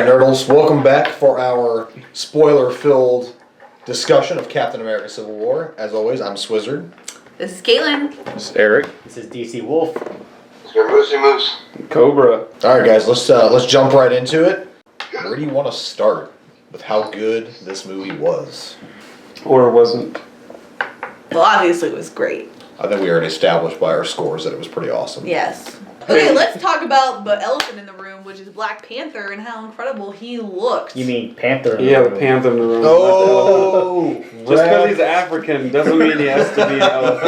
Alright, Nerdles, welcome back for our spoiler-filled discussion of Captain America Civil War. As always, I'm Swizzard. This is Caitlin. This is Eric. This is DC Wolf. It's your Moosey Moose. Cobra. Alright guys, let's jump right into it. Where do you want to start with how good this movie was? Or wasn't. Well, obviously it was great. I think we already established by our scores that it was pretty awesome. Yes. Okay, let's talk about the elephant in the room, which is Black Panther, and how incredible he looked. You mean Panther? Yeah, the panther in the room. Oh! Just because he's African doesn't mean he has to be an elephant.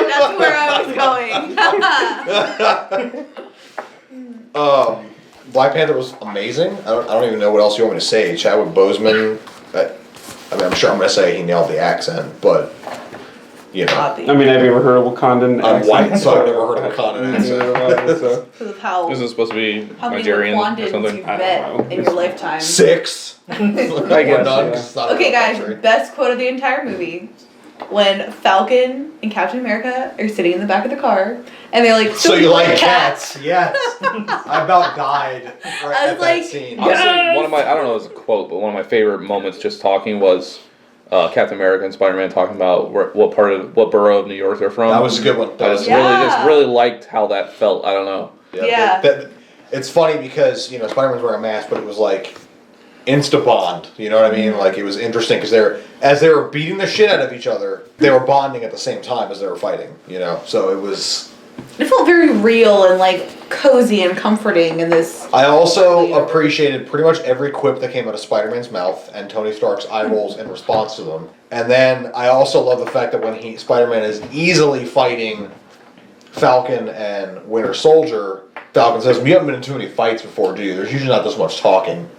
That's where I was going. Black Panther was amazing. I don't even know what else you want me to say. Chadwick Boseman, I'm sure I'm going to say he nailed the accent, but, you know. I mean, have you ever heard of Wakandan accent? I'm white, so I've never heard of Wakandan accent. Because of how This is supposed to be many Nigerian or Wakandans something. you've I met don't know. in your lifetime. 6. I guess, yeah. Okay, guys, best quote of the entire movie. When Falcon and Captain America are sitting in the back of the car, and they're like, So you like cats? Yes. I about died at like, that scene. Honestly, Yes! one of my, I don't know if it's a quote, but one of my favorite moments just talking was Captain America and Spider-Man talking about what borough of New York they're from. That was a good one. I just Yeah. really liked how that felt. I don't know. Yeah. It's funny because, Spider-Man's wearing a mask, but it was like insta-bond, you know what I mean? Like, it was interesting because as they were beating the shit out of each other, they were bonding at the same time as they were fighting, so it was... It felt very real and like cozy and comforting in this. I also appreciated pretty much every quip that came out of Spider-Man's mouth and Tony Stark's eye rolls in response to them. And then I also love the fact that when Spider-Man is easily fighting Falcon and Winter Soldier, Falcon says, "You haven't been in too many fights before, do you? There's usually not this much talking."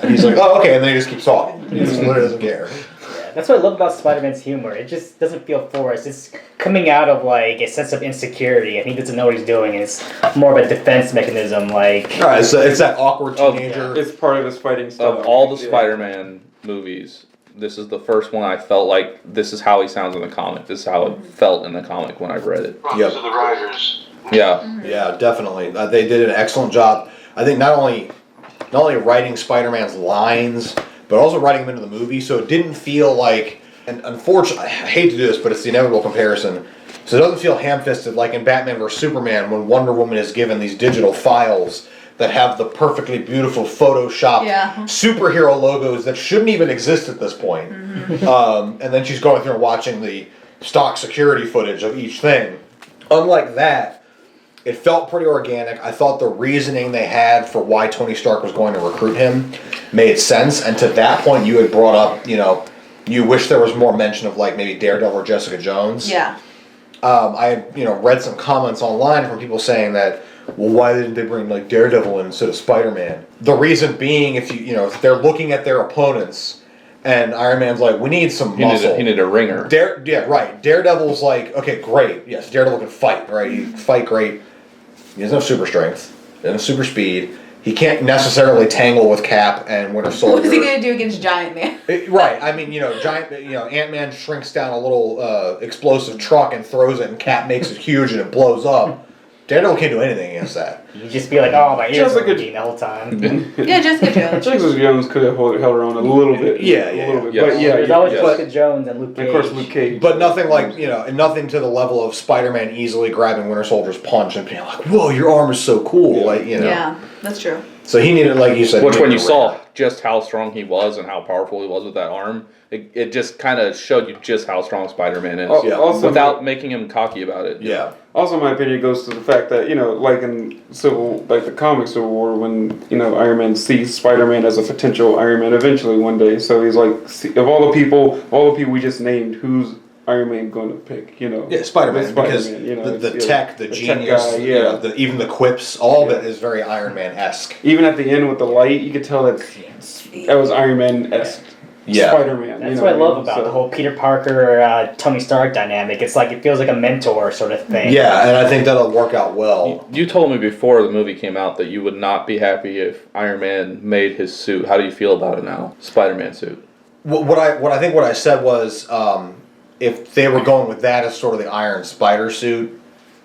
And he's like, "Oh, okay," and then he just keeps talking. He just literally doesn't care. Yeah, that's what I love about Spider-Man's humor. It just doesn't feel forced. It's coming out of like a sense of insecurity, and he doesn't know what he's doing. And it's more of a defense mechanism, like. All right, so it's that awkward teenager. It's part of his fighting style. Of all the Spider-Man movies, this is the first one I felt like this is how he sounds in the comic. This is how it felt in the comic when I read it. Props to the writers. Yeah. Yeah, definitely. They did an excellent job. I think not only writing Spider-Man's lines, but also writing him into the movie, so it didn't feel like, and unfortunately, I hate to do this, but it's the inevitable comparison, so it doesn't feel ham-fisted like in Batman vs. Superman when Wonder Woman is given these digital files that have the perfectly beautiful Photoshopped superhero logos that shouldn't even exist at this point. And then she's going through and watching the stock security footage of each thing. Unlike that, it felt pretty organic. I thought the reasoning they had for why Tony Stark was going to recruit him made sense. And to that point, you had brought up, you wish there was more mention of like maybe Daredevil or Jessica Jones. Yeah. I had, read some comments online from people saying that, well, why didn't they bring like Daredevil in instead of Spider-Man? The reason being, if if they're looking at their opponents, and Iron Man's like, we need some muscle. He needed a ringer. Daredevil's like, okay, great. Yes, Daredevil can fight, right? He can fight great. He doesn't have super strength. He doesn't have super speed. He can't necessarily tangle with Cap and Winter Soldier. What is he gonna do against Giant Man? Right. I mean, Ant-Man shrinks down a little explosive truck and throws it, and Cap makes it huge and it blows up. Daredevil can't do anything against that. You just be like, oh, my ears are Jessica- bleeding the whole time. Yeah, Jessica Jones. Jessica Jones could have held her own a little bit. Yeah. A little bit. Yes. But yeah, There's always yes. Jessica Jones and Luke Cage. of course, Luke Cage. But nothing like, and nothing to the level of Spider-Man easily grabbing Winter Soldier's punch and being like, whoa, your arm is so cool. Like, Yeah, that's true. So he needed, like you said... Which when you needed a saw ringer. just how strong he was and how powerful he was with that arm, it just kind of showed you just how strong Spider-Man is. Yeah. Also, Without making him cocky about it. Yeah. Also, my opinion goes to the fact that, like in the comic Civil War, when, Iron Man sees Spider-Man as a potential Iron Man eventually one day. So he's like, of all the people we just named, who's Iron Man going to pick, Yeah, Spider-Man, because the tech, the genius, tech guy, even the quips, all of it is very Iron Man-esque. Even at the end with the light, you could tell that was Iron Man-esque. Yeah. Spider-Man. That's what I love about the whole Peter Parker, Tony Stark dynamic. It's like, it feels like a mentor sort of thing. Yeah, and I think that'll work out well. You told me before the movie came out that you would not be happy if Iron Man made his suit. How do you feel about it now? Spider-Man suit. What I said was, if they were going with that as sort of the Iron Spider suit,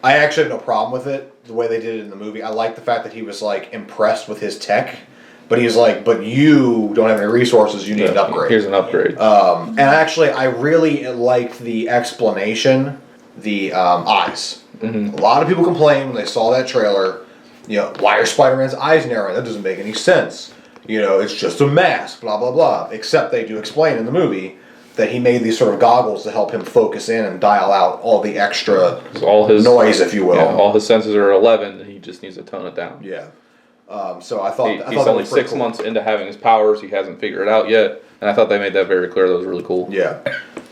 I actually have no problem with it, the way they did it in the movie. I like the fact that he was, like, impressed with his tech, but he's like, but you don't have any resources, you need an upgrade. Here's an upgrade. And actually, I really liked the explanation, the eyes. Mm-hmm. A lot of people complained when they saw that trailer, you know, why are Spider-Man's eyes narrowing? That doesn't make any sense. You know, it's just a mask, blah, blah, blah. Except they do explain in the movie that he made these sort of goggles to help him focus in and dial out all the extra all his noise, if you will. Yeah, all his senses are 11, and he just needs to tone it down. Yeah. So I thought He's only 6 months into having his powers. He hasn't figured it out yet, and I thought they made that very clear. That was really cool. Yeah.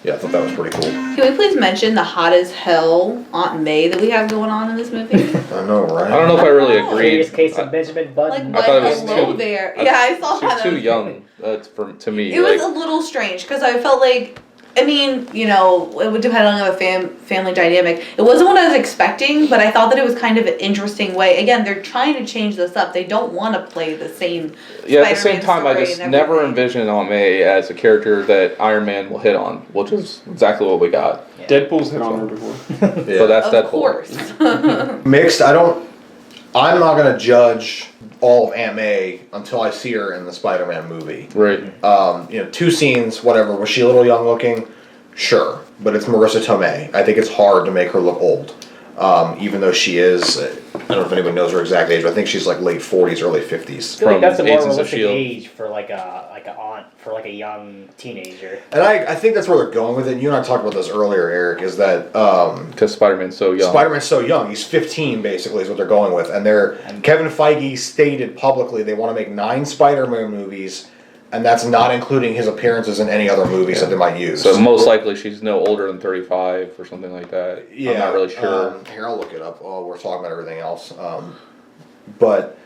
Yeah, I thought that was pretty cool. Can we please mention the hot as hell Aunt May that we have going on in this movie? I know, right? I don't know if I really Oh. agreed. Curious case of Benjamin Like, Button. what? I thought it was Hello too- there. Yeah, I saw that. She's too young to me. It was a little strange because I felt like, I mean, you know, it would depend on the family dynamic. It wasn't what I was expecting, but I thought that it was kind of an interesting way. Again, they're trying to change this up. They don't want to play the same. Yeah, at the same Spider-Man time, I story just and never everything. envisioned Aunt May as a character that Iron Man will hit on, which is exactly what we got. Deadpool's hit on her before. Yeah. So that's Of Deadpool. course. Mixed, I'm not going to judge all of Aunt May until I see her in the Spider-Man movie. Right. You know, 2 scenes, whatever. Was she a little young looking? Sure. But it's Marissa Tomei. I think it's hard to make her look old. Even though she is, I don't know if anybody knows her exact age, but I think she's like late 40s, early 50s. I feel like that's a From more Agents of realistic S.H.I.E.L.D.. age for like a aunt for like a young teenager. And I think that's where they're going with it. You and I talked about this earlier, Eric, is that Because Spider-Man's so young. Spider-Man's so young. He's 15, basically, is what they're going with. And Kevin Feige stated publicly they want to make 9 Spider-Man movies, and that's not including his appearances in any other movies that they might use. So most likely she's no older than 35 or something like that. Yeah, I'm not really sure. Here, I'll look it up while we're talking about everything else. But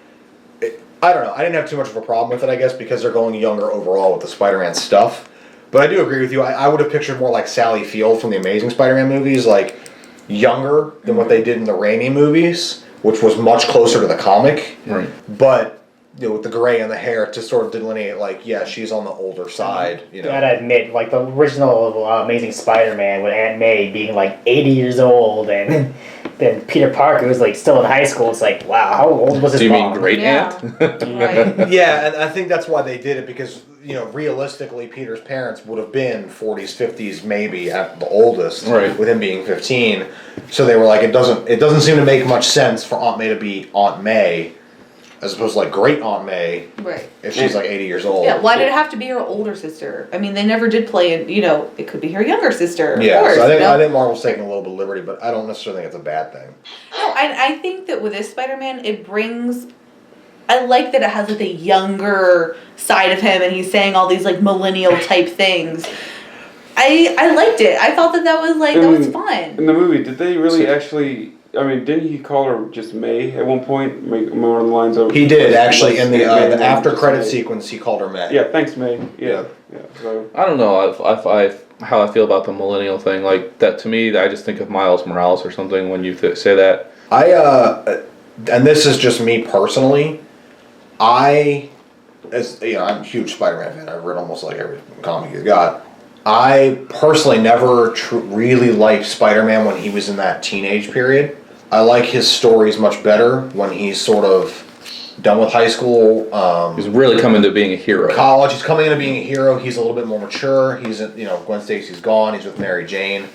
I don't know. I didn't have too much of a problem with it, I guess, because they're going younger overall with the Spider-Man stuff. But I do agree with you. I would have pictured more like Sally Field from the Amazing Spider-Man movies, like younger than what they did in the Raimi movies, which was much closer to the comic. Right. But you know, with the gray and the hair to sort of delineate, like, yeah, she's on the older side. You know. Gotta admit, like the original Amazing Spider-Man with Aunt May being like 80 years old, and then Peter Parker was like still in high school. It's like, wow, how old was his Do you mom? mean great Yeah. aunt? Right. Yeah, and I think that's why they did it, because, you know, realistically, Peter's parents would have been 40s, 50s, maybe at the oldest, Right. with him being 15. So they were like, it doesn't seem to make much sense for Aunt May to be Aunt May, as opposed to like great Aunt May Right. if she's like 80 years old. Yeah, why did it have to be her older sister? I mean, they never did play it, you know, it could be her younger sister. Of Yeah, course, so I you know? think Marvel's taking a little bit of liberty, but I don't necessarily think it's a bad thing. No, I think that with this Spider-Man, it brings. I like that it has like a younger side of him, and he's saying all these like millennial type things. I liked it. I thought that was fun. In the movie, did they really actually? I mean, didn't he call her just May at one point? Make more on the lines of. He did, actually, in the May, after just credit May. sequence, he called her May. Yeah, thanks, May. Yeah. So I don't know how I feel about the millennial thing. Like that to me, I just think of Miles Morales or something when you say that. And this is just me personally, I'm a huge Spider-Man fan. I've read almost like every comic he's got. I personally never really liked Spider-Man when he was in that teenage period. I like his stories much better when he's sort of done with high school. He's really coming to being a hero. College, he's coming into being a hero. He's a little bit more mature. He's, Gwen Stacy's gone. He's with Mary Jane.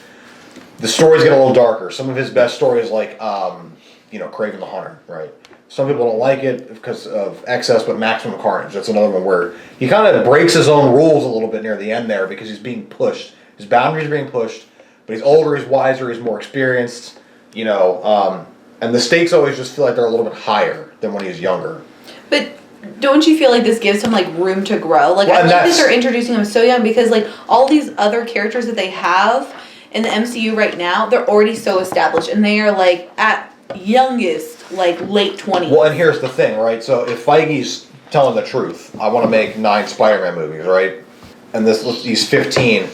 The stories get a little darker. Some of his best stories, like, Kraven the Hunter, right? Some people don't like it because of excess, but Maximum Carnage, that's another one where he kind of breaks his own rules a little bit near the end there because he's being pushed. His boundaries are being pushed, but he's older, he's wiser, he's more experienced, and the stakes always just feel like they're a little bit higher than when he was younger. But don't you feel like this gives him like room to grow? Like, Well, I and like that that's- they're introducing him so young because like all these other characters that they have in the MCU right now, they're already so established and they are like at youngest like late 20s. Well, and here's the thing, right? So if Feige's telling the truth, I want to make 9 Spider-Man movies, right? And he's 15.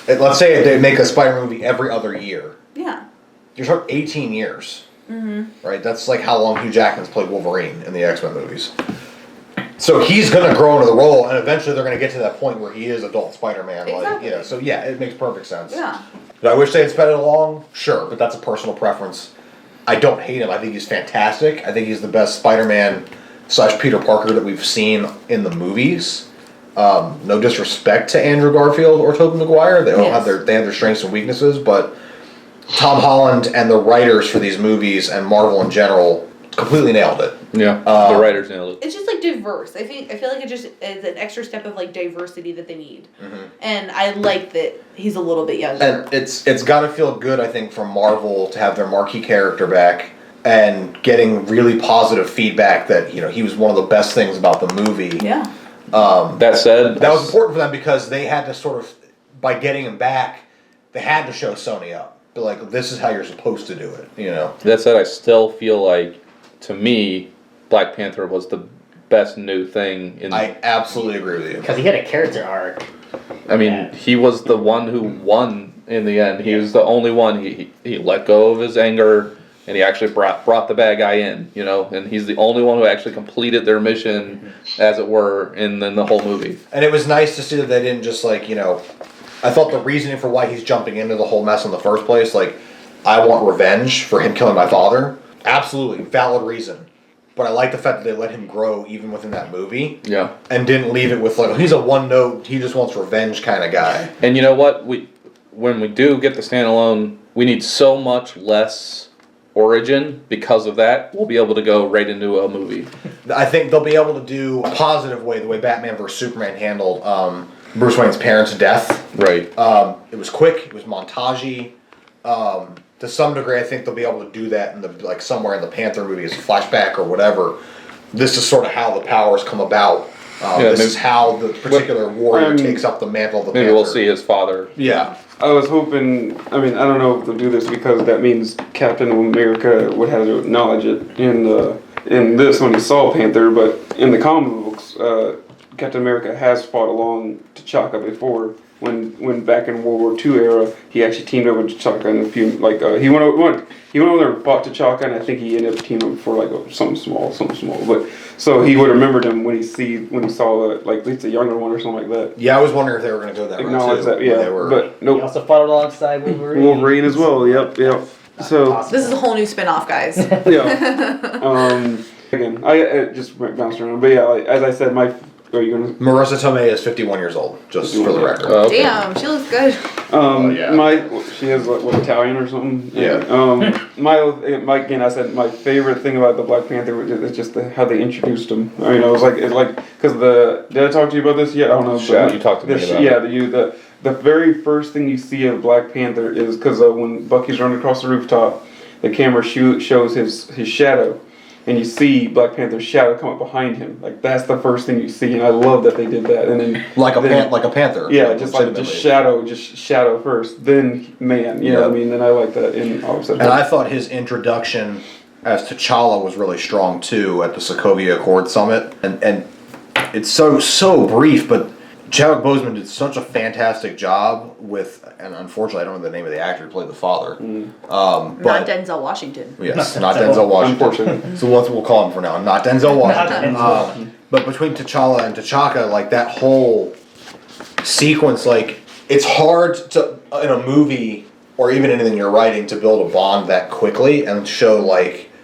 Let's say they make a Spider-Man movie every other year. Yeah. You're talking 18 years. Mm-hmm. Right? That's like how long Hugh Jackman's played Wolverine in the X-Men movies. So he's going to grow into the role, and eventually they're going to get to that point where he is adult Spider-Man. Exactly. So yeah, it makes perfect sense. Yeah. Do I wish they had sped it along? Sure, but that's a personal preference. I don't hate him. I think he's fantastic. I think he's the best Spider-Man / Peter Parker that we've seen in the movies. No disrespect to Andrew Garfield or Tobey Maguire. They all have their strengths and weaknesses, but Tom Holland and the writers for these movies and Marvel in general completely nailed it. Yeah, the writers nailed it. It's just like diverse. I feel like it just is an extra step of like diversity that they need, and I like that he's a little bit younger. And it's got to feel good, I think, for Marvel to have their marquee character back and getting really positive feedback that he was one of the best things about the movie. Yeah. That said, that was important for them because they had to sort of, by getting him back, they had to show Sony up. But like, this is how you're supposed to do it. That said, I still feel like, to me, Black Panther was the best new thing. I absolutely agree with you. Because he had a character arc. I mean, he was the one who won in the end. He was the only one. He let go of his anger, and he actually brought the bad guy in, and he's the only one who actually completed their mission, as it were, in the whole movie. And it was nice to see that they didn't just I thought the reasoning for why he's jumping into the whole mess in the first place, I want revenge for him killing my father. Absolutely, valid reason. But I like the fact that they let him grow even within that movie. Yeah. And didn't leave it with he's a one note, he just wants revenge kind of guy. And you know what? When we do get the standalone, we need so much less origin because of that. We'll be able to go right into a movie. I think they'll be able to do a positive way, the way Batman vs Superman handled Bruce Wayne's parents' death. Right. It was quick. It was montagey. To some degree, I think they'll be able to do that in the somewhere in the Panther movie as a flashback or whatever. This is sort of how the powers come about. This is how the particular warrior takes up the mantle of the maybe Panther. We'll see his father. Yeah. I was hoping. I mean, I don't know if they'll do this because that means Captain America would have to acknowledge it in this when he saw Panther, but in the comic books, Captain America has fought along T'Chaka before. When back in World War II era, he actually teamed up with T'Chaka in a few he went over there and fought T'Chaka, and I think he ended up teaming up for something small. But so he would have remembered him when he saw at least a younger one or something like that. Yeah, I was wondering if they were going to go that Acknowledge route too. that, yeah. But nope. He also fought alongside Wolverine. Wolverine as well. Yep. So This is a whole new spin-off, guys. yeah. Again, I just bounced around, but yeah, as I said, are you gonna? Marissa Tomei is 51 years old, just for the record. Okay. Damn, she looks good. She is Italian or something. Yeah. Again, I said my favorite thing about the Black Panther is just how they introduced him. I mean, because did I talk to you about this yet? I don't know. Yeah, you talked to me about it. The very first thing you see of Black Panther is because when Bucky's running across the rooftop, the camera shows his shadow. And you see Black Panther's shadow come up behind him. That's the first thing you see, and I love that they did that. And then like a panther. Yeah, just shadow first, then man. You know what I mean? And I like that. And I thought his introduction as T'Challa was really strong too at the Sokovia Accord Summit, and it's so brief, but Chadwick Boseman did such a fantastic job with, and unfortunately I don't know the name of the actor who played the father. Not Denzel Washington. Yes, not Denzel Washington. Unfortunately. So we'll call him for now. Not Denzel Washington. But between T'Challa and T'Chaka, that whole sequence, it's hard to in a movie or even anything you're writing to build a bond that quickly and show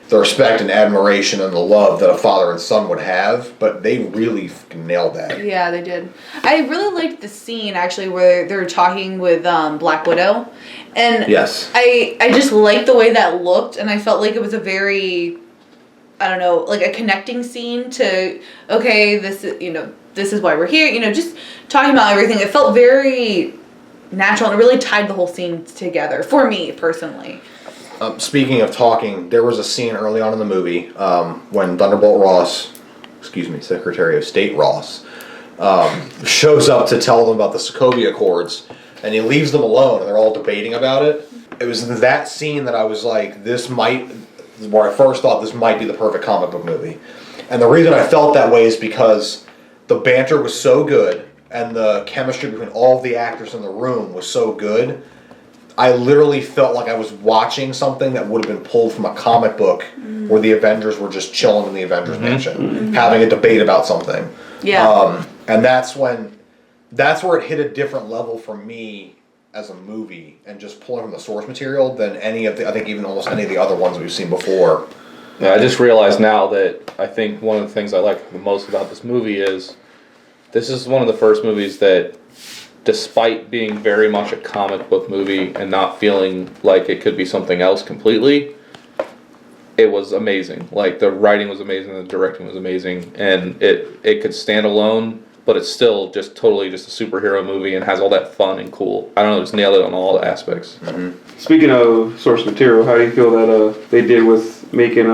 the respect and admiration and the love that a father and son would have, but they really nailed that. Yeah, they did. I really liked the scene actually where they're talking with Black Widow, and yes, I just liked the way that looked, and I felt like it was a very, I don't know, a connecting scene to this is why we're here, just talking about everything. It felt very natural and it really tied the whole scene together for me personally. Speaking of talking, there was a scene early on in the movie when Thunderbolt Ross, Secretary of State Ross, shows up to tell them about the Sokovia Accords, and he leaves them alone, and they're all debating about it. It was that scene that I was like, where I first thought this might be the perfect comic book movie. And the reason I felt that way is because the banter was so good, and the chemistry between all of the actors in the room was so good. I literally felt like I was watching something that would have been pulled from a comic book where the Avengers were just chilling in the Avengers Mansion, having a debate about something. Yeah. And that's where it hit a different level for me as a movie and just pulling from the source material than any of the, I think even almost any of the other ones we've seen before. Yeah, I just realized now that I think one of the things I like the most about this movie is this is one of the first movies that, despite being very much a comic book movie and not feeling like it could be something else completely, it was amazing. Like, the writing was amazing, the directing was amazing, and it could stand alone, but it's still just totally just a superhero movie and has all that fun and cool. I don't know, just nailed it on all the aspects. Mm-hmm. Speaking of source material, how do you feel that they did with making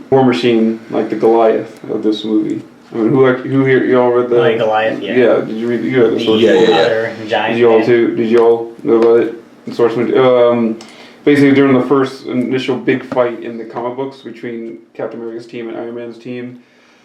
War Machine like the Goliath of this movie? I mean, who here y'all read the Goliath? Yeah. Yeah. Did you read the source? Other giant. Did you all too? Did you all know about it? The source material. Basically, during the first initial big fight in the comic books between Captain America's team and Iron Man's team,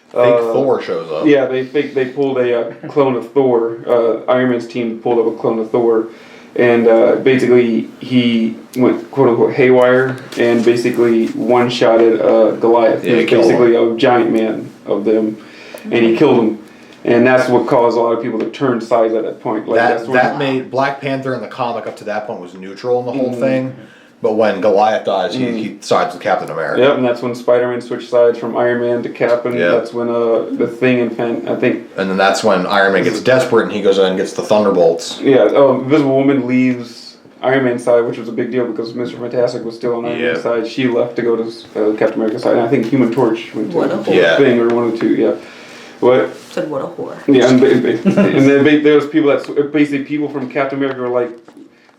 Fake Thor shows up. Yeah, they pulled a clone of Thor. Iron Man's team pulled up a clone of Thor, and basically he went quote unquote haywire and basically one-shotted Goliath. Yeah, He was basically a giant man of them, and he killed him. And that's what caused a lot of people to turn sides at that point. Like that made Black Panther in the comic up to that point was neutral in the whole thing. But when Goliath dies, he sides with Captain America. Yep, and that's when Spider-Man switched sides from Iron Man to Cap, and that's when the Thing and I think. And then that's when Iron Man gets desperate and he goes in and gets the Thunderbolts. Yeah, Invisible Woman leaves Iron Man's side, which was a big deal because Mr. Fantastic was still on Iron Man's side. She left to go to Captain America's side, and I think Human Torch went to Thing or one of the two. Yeah, what? Said what a whore. Yeah, and then there was people that basically people from Captain America were like,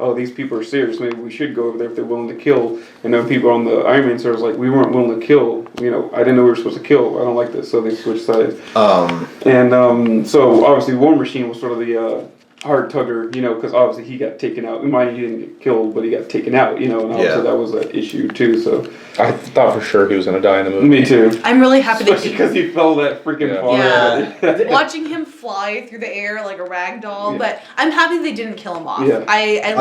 oh, these people are serious. Maybe we should go over there if they're willing to kill. And then people on the Iron Man side was like, we weren't willing to kill. You know, I didn't know we were supposed to kill. I don't like this. So they switched sides. So obviously War Machine was sort of the hard tugger, you know, because obviously he got taken out. Mind you, he didn't get killed, but he got taken out, you know, and obviously that was an issue too. So I thought for sure he was going to die in the movie. Me too. I'm really happy that because he fell that freaking far. Yeah. Watching him fly through the air like a rag doll, but I'm happy they didn't kill him off. Yeah. I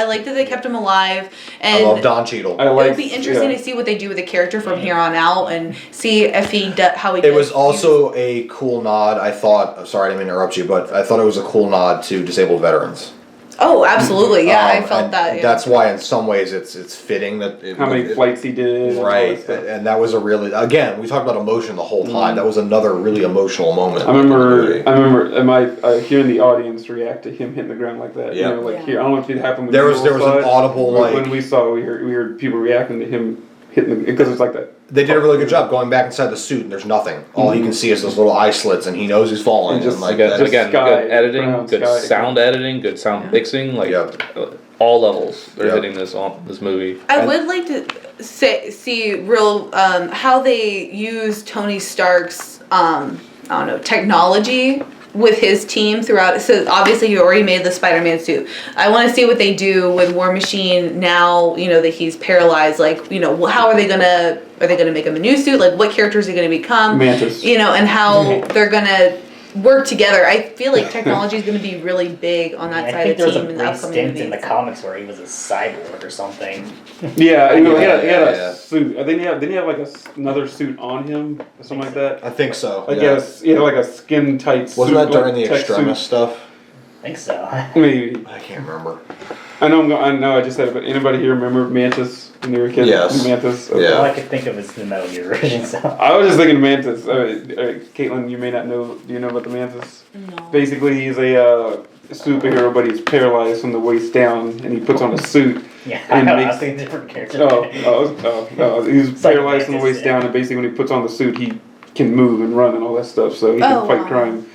liked that they kept him alive, and I love Don Cheadle. It would be interesting to see what they do with the character from here on out, and see if how he. It was also a cool nod. I thought. Sorry, I didn't mean to interrupt you, but I thought it was a cool nod to disabled veterans. Oh, absolutely! Yeah, I felt that. Yeah. That's why, in some ways, it's fitting that how many flights he did, right? And that was a really we talked about emotion the whole time. That was another really emotional moment. I remember here in the audience react to him hitting the ground like that. Yeah, you know, here. I don't know if it happened. When there was an audible when we heard people reacting to him hitting because it's like that. They did a really good job going back inside the suit, and there's nothing. All you can see is those little eye slits, and he knows he's falling. And just again, good editing, good sound editing, good sound mixing, all levels. They're hitting this on this movie. I would like to see real how they use Tony Stark's technology with his team throughout. So obviously he already made the Spider-Man suit. I want to see what they do with War Machine now, you know, that he's paralyzed. Like, you know, how are they gonna make him a new suit? Like, what character is he gonna become? Mantis. You know, and how they're gonna work together. I feel like technology is going to be really big on that side of the team in the upcoming stint in the comics where he was a cyborg or something. Yeah, you know, he had a suit. Didn't he have like another suit on him or something like that? I think so. Like he had like a skin tight suit. Wasn't that during the Extremis stuff? I think so. Maybe. I can't remember. I know I just said it, but anybody here remember Mantis when they were kids? Yes. Mantis? Okay. All I could think of is the Metal Gear version. So. I was just thinking Mantis. Caitlin, you may not know. Do you know about the Mantis? No. Basically, he's a superhero, but he's paralyzed from the waist down, and he puts on a suit. Yeah, I know. I was thinking different character. He's paralyzed from the waist down, and basically when he puts on the suit, he can move and run and all that stuff, so he can fight crime.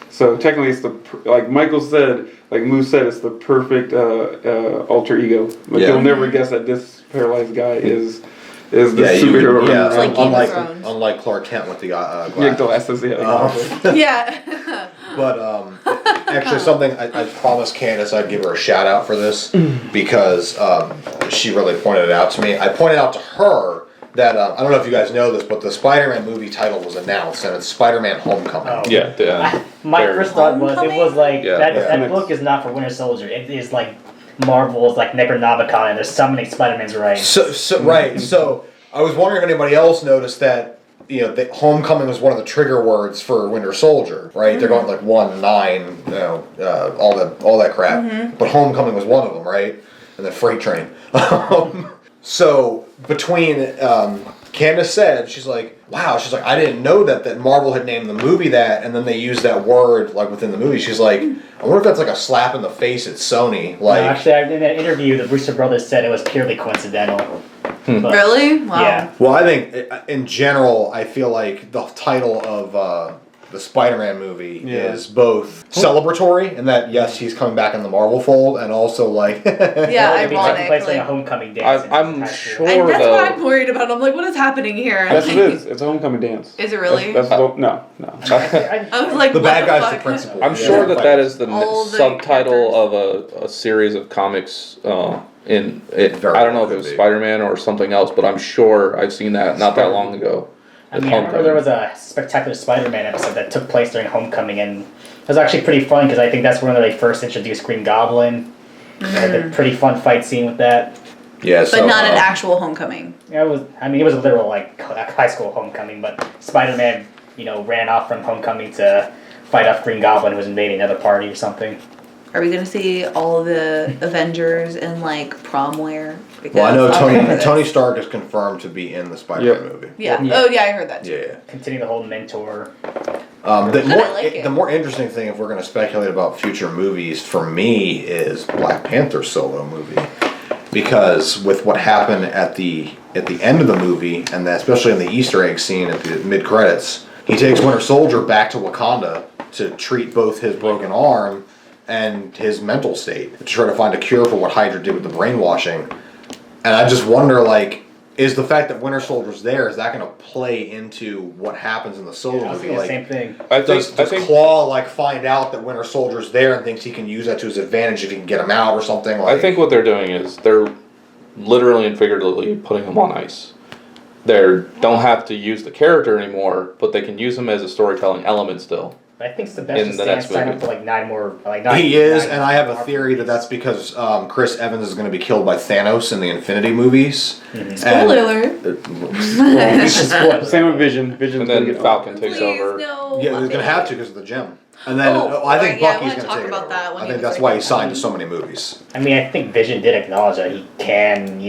So technically, it's like Michael said, like Moose said, it's the perfect alter ego. Like you'll never guess that this paralyzed guy is the superhero. It's like unlike Clark Kent with the glasses. Glasses. Yeah. But actually, something I promised Candace I'd give her a shout out for this because she really pointed it out to me. I pointed out to her that I don't know if you guys know this, but the Spider-Man movie title was announced, and it's Spider-Man: Homecoming. Oh. Yeah. My first thought was like that Yeah. book is not for Winter Soldier. It is like Marvel's like Necronomicon, and they're summoning Spider-Man's right. So I was wondering if anybody else noticed that Homecoming was one of the trigger words for Winter Soldier, right? They're going like 1-9, all that crap. But Homecoming was one of them, right? And then Freight Train. So between Candace said, she's like, wow, I didn't know that Marvel had named the movie that, and then they used that word like within the movie. She's like, I wonder if that's like a slap in the face at Sony. Like, No, actually, in that interview, the Russo brothers said it was purely coincidental. But, Really? Wow. Yeah. well, I think in general, I feel like the title of the Spider-Man movie is both celebratory in that yes, he's coming back in the Marvel fold, and also like Yeah, It'll be taking place ironically. in a homecoming dance. I'm sure And that's though. what I'm worried about. I'm like, what is happening here? Yes, it is. It's a homecoming dance. Is it really? That's no. I was like, the what bad guy's fuck? the principal. I'm sure that is the All the subtitle of a series of comics. In it, Very I don't know well if it could was be. Spider-Man or something else, but I'm sure I've seen that not that long ago. I mean, I remember there was a Spectacular Spider-Man episode that took place during Homecoming, and it was actually pretty fun because I think that's when they first introduced Green Goblin. They had a pretty fun fight scene with that. Yeah, But not an actual Homecoming. Yeah, it was a literal like high school homecoming, but Spider-Man, ran off from Homecoming to fight off Green Goblin who was invading another party or something. Are we gonna see all of the Avengers in like prom wear? Because Well, I know I'm ready for Tony this. Stark is confirmed to be in the Spider-Man movie. Yeah. Yeah. Oh yeah, I heard that too. Yeah. Continue the whole mentor. The more interesting thing, if we're going to speculate about future movies, for me, is Black Panther's solo movie, because with what happened at the end of the movie, and especially in the Easter egg scene at the mid credits, he takes Winter Soldier back to Wakanda to treat both his broken arm and his mental state to try to find a cure for what Hydra did with the brainwashing. And I just wonder, like, is the fact that Winter Soldier's there, is that going to play into what happens in the solo I was movie? thinking the Like, same thing. does Claw find out that Winter Soldier's there and thinks he can use that to his advantage if he can get him out or something? I think what they're doing is they're literally and figuratively putting him on ice. They don't have to use the character anymore, but they can use him as a storytelling element still. But I think In Sebastian the Stan next signed up movie. for like 9 more. He is, and I have a theory that's because Chris Evans is going to be killed by Thanos in the Infinity movies. Spoiler alert. Same with Vision. Vision's And gonna then get Falcon takes Please over. no. Yeah, they're going to have to because of the gem. And then I think right, yeah, I Bucky's wanna going to talk take it about over. that when I he think was that's like- why he signed to so many movies. I mean, I think Vision did acknowledge that he can,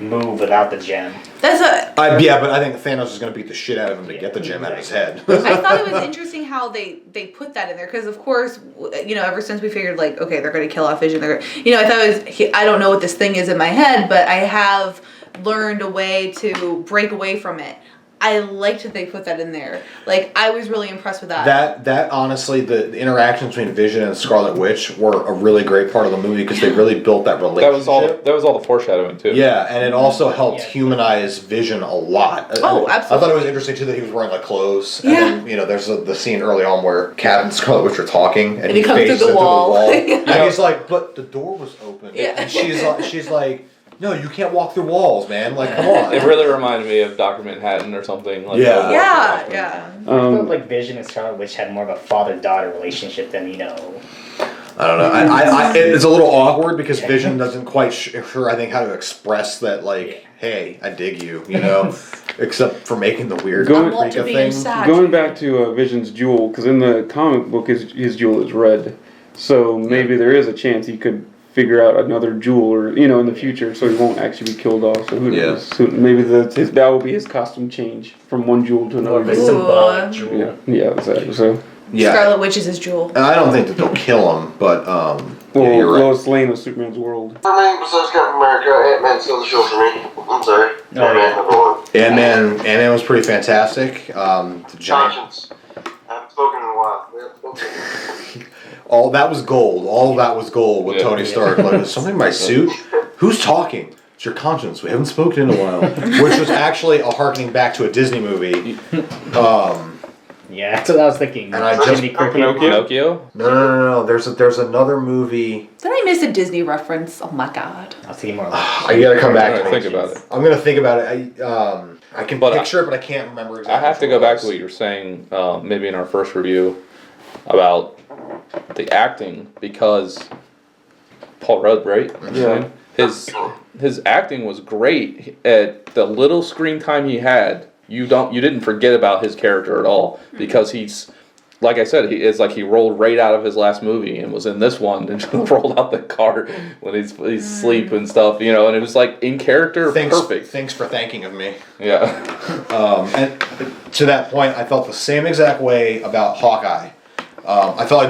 move without the gem. That's a. Yeah, but I think Thanos is going to beat the shit out of him to get the gem out of his head. I thought it was interesting how they put that in there because of course ever since we figured like okay they're going to kill off Vision I thought it was I don't know what this thing is in my head but I have learned a way to break away from it. I liked that they put that in there. Like I was really impressed with that. That honestly, the interactions between Vision and Scarlet Witch were a really great part of the movie because they really built that relationship. That was all the foreshadowing too. Yeah, and it also helped humanize Vision a lot. Oh, absolutely. I thought it was interesting too that he was wearing like clothes. And Yeah. then, there's the scene early on where Cat and Scarlet Witch are talking, and he comes through faces the into wall. and he's like, "But the door was open." Yeah. And she's like, "No, you can't walk through walls, man. Like, come on." It really reminded me of Dr. Manhattan or something. Like Yeah. Yeah. I felt like Vision and Scarlet Witch had more of a father-daughter relationship than, I don't know. It's a little awkward because Vision doesn't quite sure, I think, how to express that, like, hey, I dig you, except for making the weird Going- Want to paprika be thing. inside. Going back to Vision's jewel, because in the comic book his jewel is red, so maybe there is a chance he could figure out another jewel, or in the future, so he won't actually be killed off. So who knows? So maybe that will be his costume change from one jewel to more another. of a Ooh. symbolic jewel. Yeah, exactly. So Yeah. Scarlet Witch is his jewel. And I don't think that they'll kill him, but, well, you're right. Lois Lane of Superman's world. For me, besides Captain America, Ant-Man's still the show for me. I'm sorry. Oh, Ant-Man yeah. number one. Ant-Man was pretty fantastic. The giant. Conscience. I haven't spoken in a while. We haven't spoken. All that was gold. All that was gold with Yeah. Tony Stark. Like, is something in my suit? Who's talking? It's your conscience. We haven't spoken in a while. Which was actually a harkening back to a Disney movie. Yeah, that's what I was thinking. And I just- Jiminy Cricket. Pinocchio? No. There's another movie. Did I miss a Disney reference? Oh my god. I'll see more. I gotta come back to Alright, it. think about it. I'm gonna think about it. I can But picture it, but I can't remember exactly. I have to what go it back was. to what you were saying, maybe in our first review, about the acting, because Paul Rudd, right? Yeah. His acting was great. At the little screen time he had, you didn't forget about his character at all because he's. Like I said, it's like he rolled right out of his last movie and was in this one and just rolled out the car when he's asleep and stuff, you know, and it was like in character, perfect. Thanks for thanking of me. Yeah. And to that point, I felt the same exact way about Hawkeye. I felt like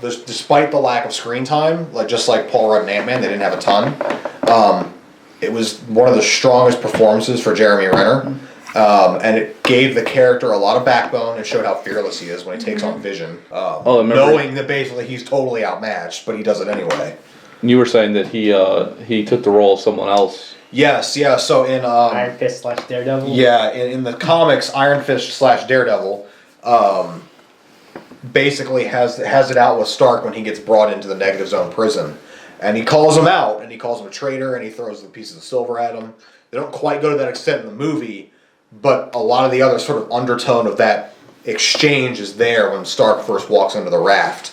despite the lack of screen time, like just like Paul Rudd and Ant-Man, they didn't have a ton. It was one of the strongest performances for Jeremy Renner. And it gave the character a lot of backbone and showed how fearless he is when he takes on Vision. Knowing that basically he's totally outmatched, but he does it anyway. You were saying that he took the role of someone else. Yes, yeah. So in Iron Fist / Daredevil. Yeah, in the comics, Iron Fist / Daredevil basically has it out with Stark when he gets brought into the Negative Zone prison, and he calls him out and he calls him a traitor and he throws the pieces of silver at him. They don't quite go to that extent in the movie. But a lot of the other sort of undertone of that exchange is there when Stark first walks into the raft.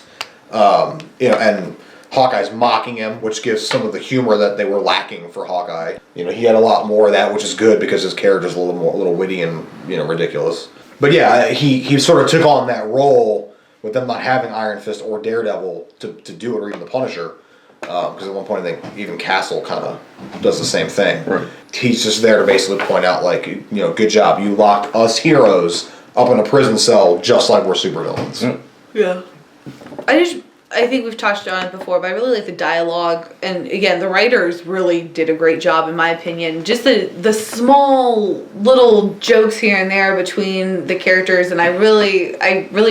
And Hawkeye's mocking him, which gives some of the humor that they were lacking for Hawkeye. You know, he had a lot more of that, which is good because his character's a little witty and, you know, ridiculous. But yeah, he sort of took on that role with them not having Iron Fist or Daredevil to do it, or even the Punisher. Because at one point I think even Castle kind of does the same thing. Right. He's just there to basically point out, like, you know, good job, you locked us heroes up in a prison cell just like we're supervillains. Yeah. I think we've touched on it before, but I really like the dialogue, and again, the writers really did a great job, in my opinion. Just the small little jokes here and there between the characters, and I really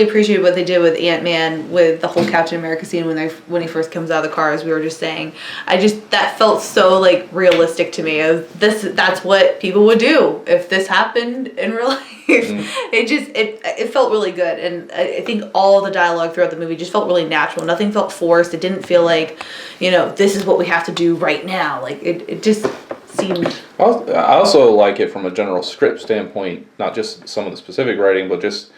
appreciated what they did with Ant-Man with the whole Captain America scene when he first comes out of the car, as we were just saying. That felt so like realistic to me. That's what people would do if this happened in real life. It felt really good, and I think all the dialogue throughout the movie just felt really natural. Nothing felt forced. It didn't feel like, you know, this is what we have to do right now. Like it just seemed. I also like it from a general script standpoint, not just some of the specific writing, but just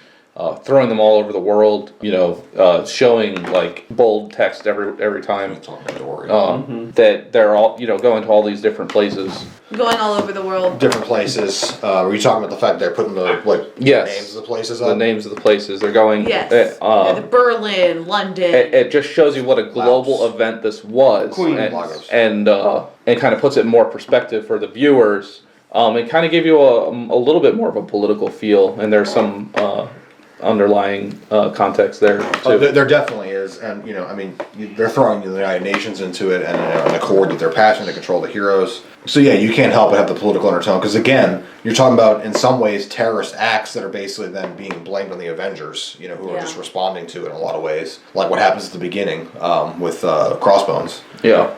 throwing them all over the world. You know, showing like bold text every time. That they're all, you know, going to all these different places. Going all over the world. Different places. Were you talking about the fact they're putting the names of the places up? The names of the places they're going. Yes. The Berlin, London. It just shows you what a global event this was, and kind of puts it in more perspective for the viewers. It kind of gave you a little bit more of a political feel, and there's some underlying context there too. There definitely is, and you know, I mean, they're throwing the United Nations into it, and an accord that they're passionate to control the heroes. So yeah, you can't help but have the political undertone, because again, you're talking about in some ways terrorist acts that are basically then being blamed on the Avengers, you know, who are just responding to it in a lot of ways, like what happens at the beginning with Crossbones. Yeah,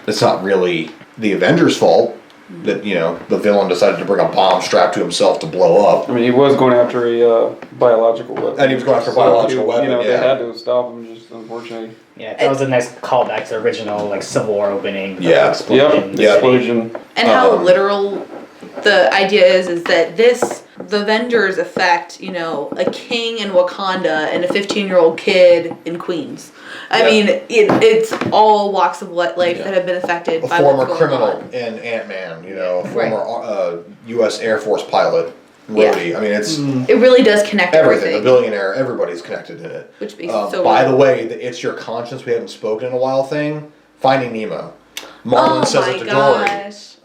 it's not really the Avengers' fault that, you know, the villain decided to bring a bomb strapped to himself to blow up. I mean, he was going after a biological weapon. And he was going after a biological weapon, you know, they had to stop him, just unfortunately. Yeah, that was a nice callback to the original like Civil War opening. Yeah. Explosion. And how literal the idea is that the Avengers affect, you know, a king in Wakanda and a 15-year-old kid in Queens. I mean, it's all walks of life that have been affected by former what's going criminal on. in Ant-Man, you know, former U.S. Air Force pilot, Rhodey. I mean, it's it really does connect everything. The billionaire, everybody's connected in it. Which makes it so by real. the way, the "It's Your Conscience We Haven't Spoken in a While" thing, Finding Nemo. Marlon says it to Dory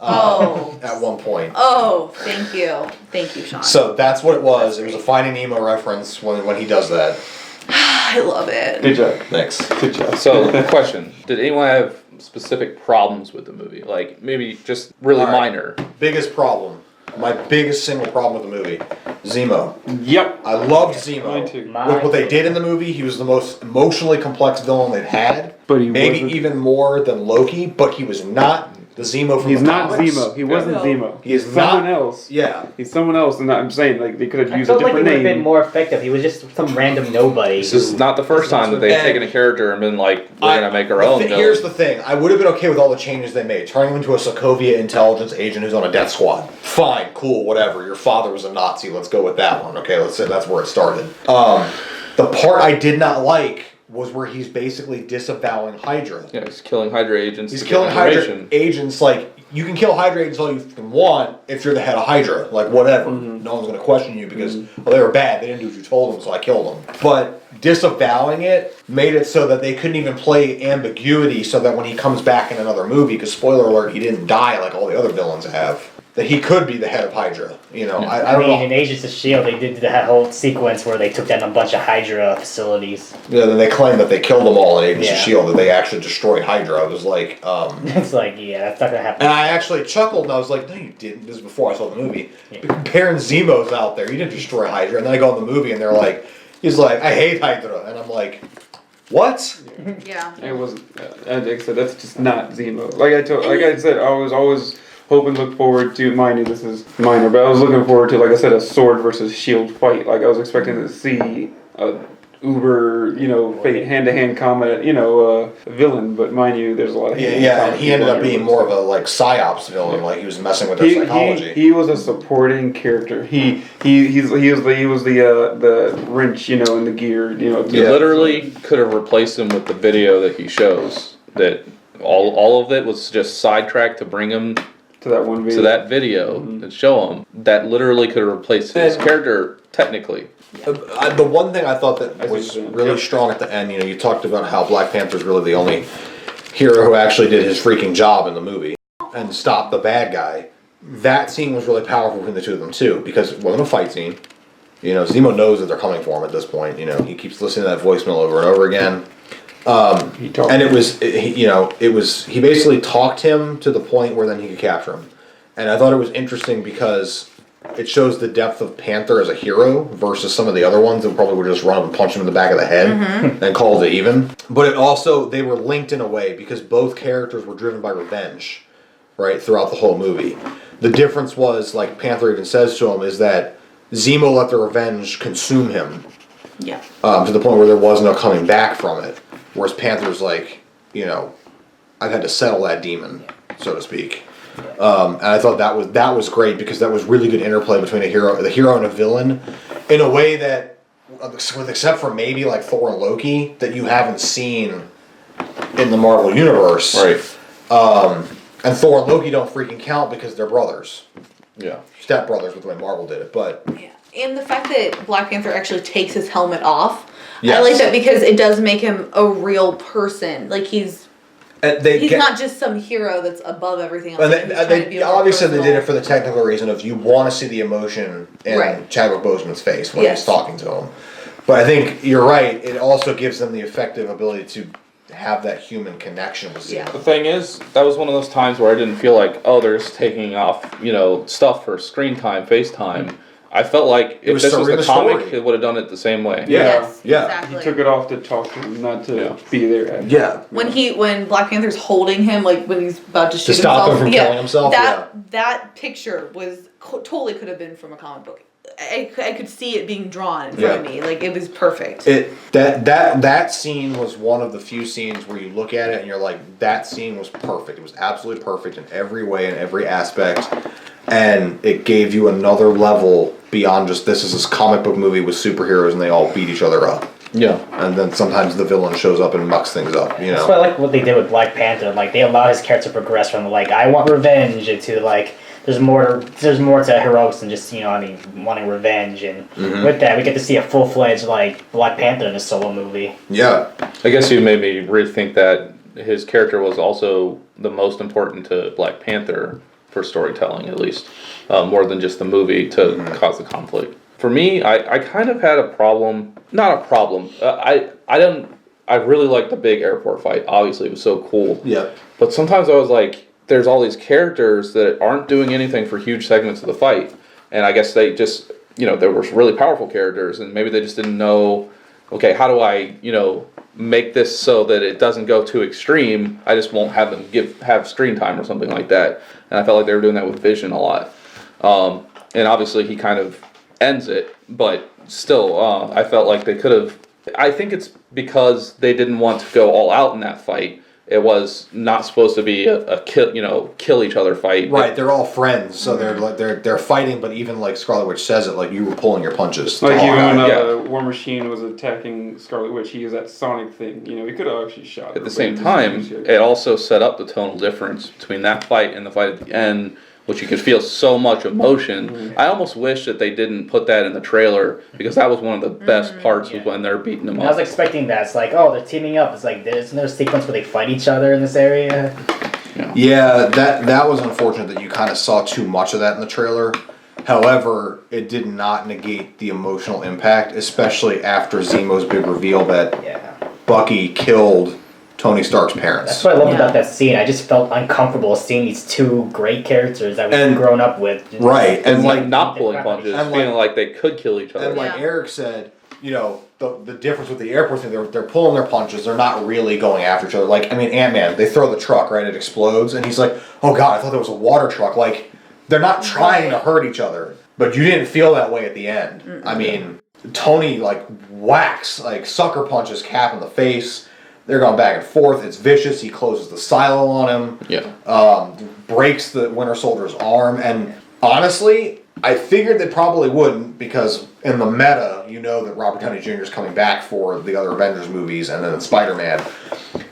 at one point. Oh, thank you, Sean. So that's what it was. It was a Finding Nemo reference when he does that. I love it. Good job. Thanks. Good job. So, question: did anyone have specific problems with the movie? Like maybe just really minor. Biggest problem. My biggest single problem with the movie, Zemo. Yep. I loved Zemo. Mine too. With what they did in the movie, he was the most emotionally complex villain they've had. But he maybe wasn't. even more than Loki, but he was not the Zemo from He's the not comics. Zemo. He wasn't Zemo. He is He's someone not- else. Yeah. He's someone else, and I'm saying like they could have I used a felt like it different would have been name. more effective. He was just some random nobody. This is not the first time that they've taken a character and been like, we're gonna make our own. Here's the thing. I would have been okay with all the changes they made. Turning him into a Sokovia intelligence agent who's on a death squad. Fine, cool, whatever. Your father was a Nazi. Let's go with that one. Okay, let's say that's where it started. The part I did not like was where he's basically disavowing Hydra. Yeah, he's killing Hydra agents. He's to killing get Hydra information. agents like, you can kill Hydra agents all you can want if you're the head of Hydra. Like, whatever. No one's going to question you because, well, they were bad. They didn't do what you told them, so I killed them. But disavowing it made it so that they couldn't even play ambiguity so that when he comes back in another movie, because spoiler alert, he didn't die like all the other villains have, that he could be the head of Hydra. You know, I don't know. In Agents of S.H.I.E.L.D., they did that whole sequence where they took down a bunch of Hydra facilities. Yeah, then they claimed that they killed them all in Agents of Yeah. S.H.I.E.L.D., that they actually destroyed Hydra. I was like, It's like, yeah, that's not gonna happen. And I actually chuckled and I was like, no, you didn't. This is before I saw the movie. Baron Zemo's out there. You didn't destroy Hydra. And then I go in the movie and they're like, he's like, I hate Hydra. And I'm like, what? Yeah. It wasn't. Like I said, that's just not Zemo. Like I said, I was always hoping, look forward to. Mind you, this is minor, but I was looking forward to, like I said, a sword versus shield fight. Like I was expecting to see a uber, hand-to-hand combat, villain. But mind you, there's a lot of Yeah, and he ended up being more of a like psyops villain. Like he was messing with their psychology. He was a supporting character. He was the wrench, in the gear, You literally could have replaced him with the video that he shows. That all of it was just sidetracked to bring him to that one video. to that video and show him. That literally could have replaced his character technically. The one thing I thought that was really strong at the end, you talked about how Black Panther's really the only hero who actually did his freaking job in the movie and stopped the bad guy. That scene was really powerful between the two of them too, because it wasn't a fight scene. Zemo knows that they're coming for him at this point. He keeps listening to that voicemail over and over again. And he basically talked him to the point where then he could capture him. And I thought it was interesting because it shows the depth of Panther as a hero versus some of the other ones that probably would just run up and punch him in the back of the head and call it even. But it also, they were linked in a way because both characters were driven by revenge, right, throughout the whole movie. The difference was, like Panther even says to him, is that Zemo let the revenge consume him. Yeah. To the point where there was no coming back from it. Whereas Panther's like, I've had to settle that demon, so to speak. And I thought that was great because that was really good interplay between the hero and a villain, in a way that, with except for maybe like Thor and Loki, that you haven't seen in the Marvel universe. Right. And Thor and Loki don't freaking count because they're brothers. Yeah. Step brothers with the way Marvel did it, but Yeah. And the fact that Black Panther actually takes his helmet off, yes. I like that because it does make him a real person. Like he's not just some hero that's above everything else. And Like, he's trying to be they a more obviously they did personal- it for the technical reason of you want to see the emotion in Right. Chadwick Boseman's face when Yes. he's talking to him. But I think you're right. It also gives them the effective ability to have that human connection with Zemo. Yeah. The thing is, that was one of those times where I didn't feel like, oh, they're just taking off, stuff for screen time, FaceTime. I felt like if was this was serving the the comic, story. it would have done it the same way. Yes, Yeah. exactly. He took it off to talk to him, not to be there. Yeah. When Black Panther's holding him, like when he's about to shoot stop him himself, from killing himself? That picture was totally could have been from a comic book. I could see it being drawn in front of me. Like it was perfect. That scene was one of the few scenes where you look at it and you're like, that scene was perfect. It was absolutely perfect in every way, in every aspect. And it gave you another level beyond just this is this comic book movie with superheroes and they all beat each other up. Yeah. And then sometimes the villain shows up and mucks things up, That's why I like what they did with Black Panther. Like they allow his character to progress from like I want revenge to like there's more to heroics than just wanting revenge, and with that we get to see a full-fledged like Black Panther in a solo movie. Yeah. I guess you made me rethink that his character was also the most important to Black Panther for storytelling, at least, more than just the movie to cause the conflict. For me, I kind of had a problem. Not a problem. I really liked the big airport fight. Obviously, it was so cool. Yeah. But sometimes I was like, there's all these characters that aren't doing anything for huge segments of the fight, and I guess they just, they were really powerful characters, and maybe they just didn't know, okay, how do I, make this so that it doesn't go too extreme? I just won't have them have screen time or something like that. And I felt like they were doing that with Vision a lot. And obviously he kind of ends it, but still, I felt like they could have. I think it's because they didn't want to go all out in that fight, it was not supposed to be a kill each other fight. Right, they're all friends, so they're fighting. But even like Scarlet Witch says it, like you were pulling your punches. Like even when Yeah. War Machine was attacking Scarlet Witch, he used that Sonic thing. You know, he could have actually shot her. At the same time, it also set up the tonal difference between that fight and the fight at the end, which you could feel so much emotion. Mm-hmm. I almost wish that they didn't put that in the trailer, because that was one of the best parts was when they're beating them I was up. expecting that. It's like, oh, they're teaming up. It's like there's no sequence where they fight each other in this area. Yeah, that was unfortunate that you kind of saw too much of that in the trailer. However, it did not negate the emotional impact, especially after Zemo's big reveal that Bucky killed Tony Stark's parents. That's what I loved about that scene. I just felt uncomfortable seeing these two great characters that we've grown up with. Right, and like not pulling punches, and feeling like they could kill each other. And like Eric said, you know, the difference with the airport thing, they're pulling their punches. They're not really going after each other. Like, I mean, Ant-Man, they throw the truck, right? It explodes, and he's like, oh God, I thought there was a water truck. Like, they're not trying to hurt each other. But you didn't feel that way at the end. I mean, Tony, like, whacks, like, sucker punches Cap in the face. They're going back and forth. It's vicious. He closes the silo on him. Yeah. Breaks the Winter Soldier's arm. And honestly, I figured they probably wouldn't, because in the meta, you know that Robert Downey Jr. is coming back for the other Avengers movies and then Spider-Man.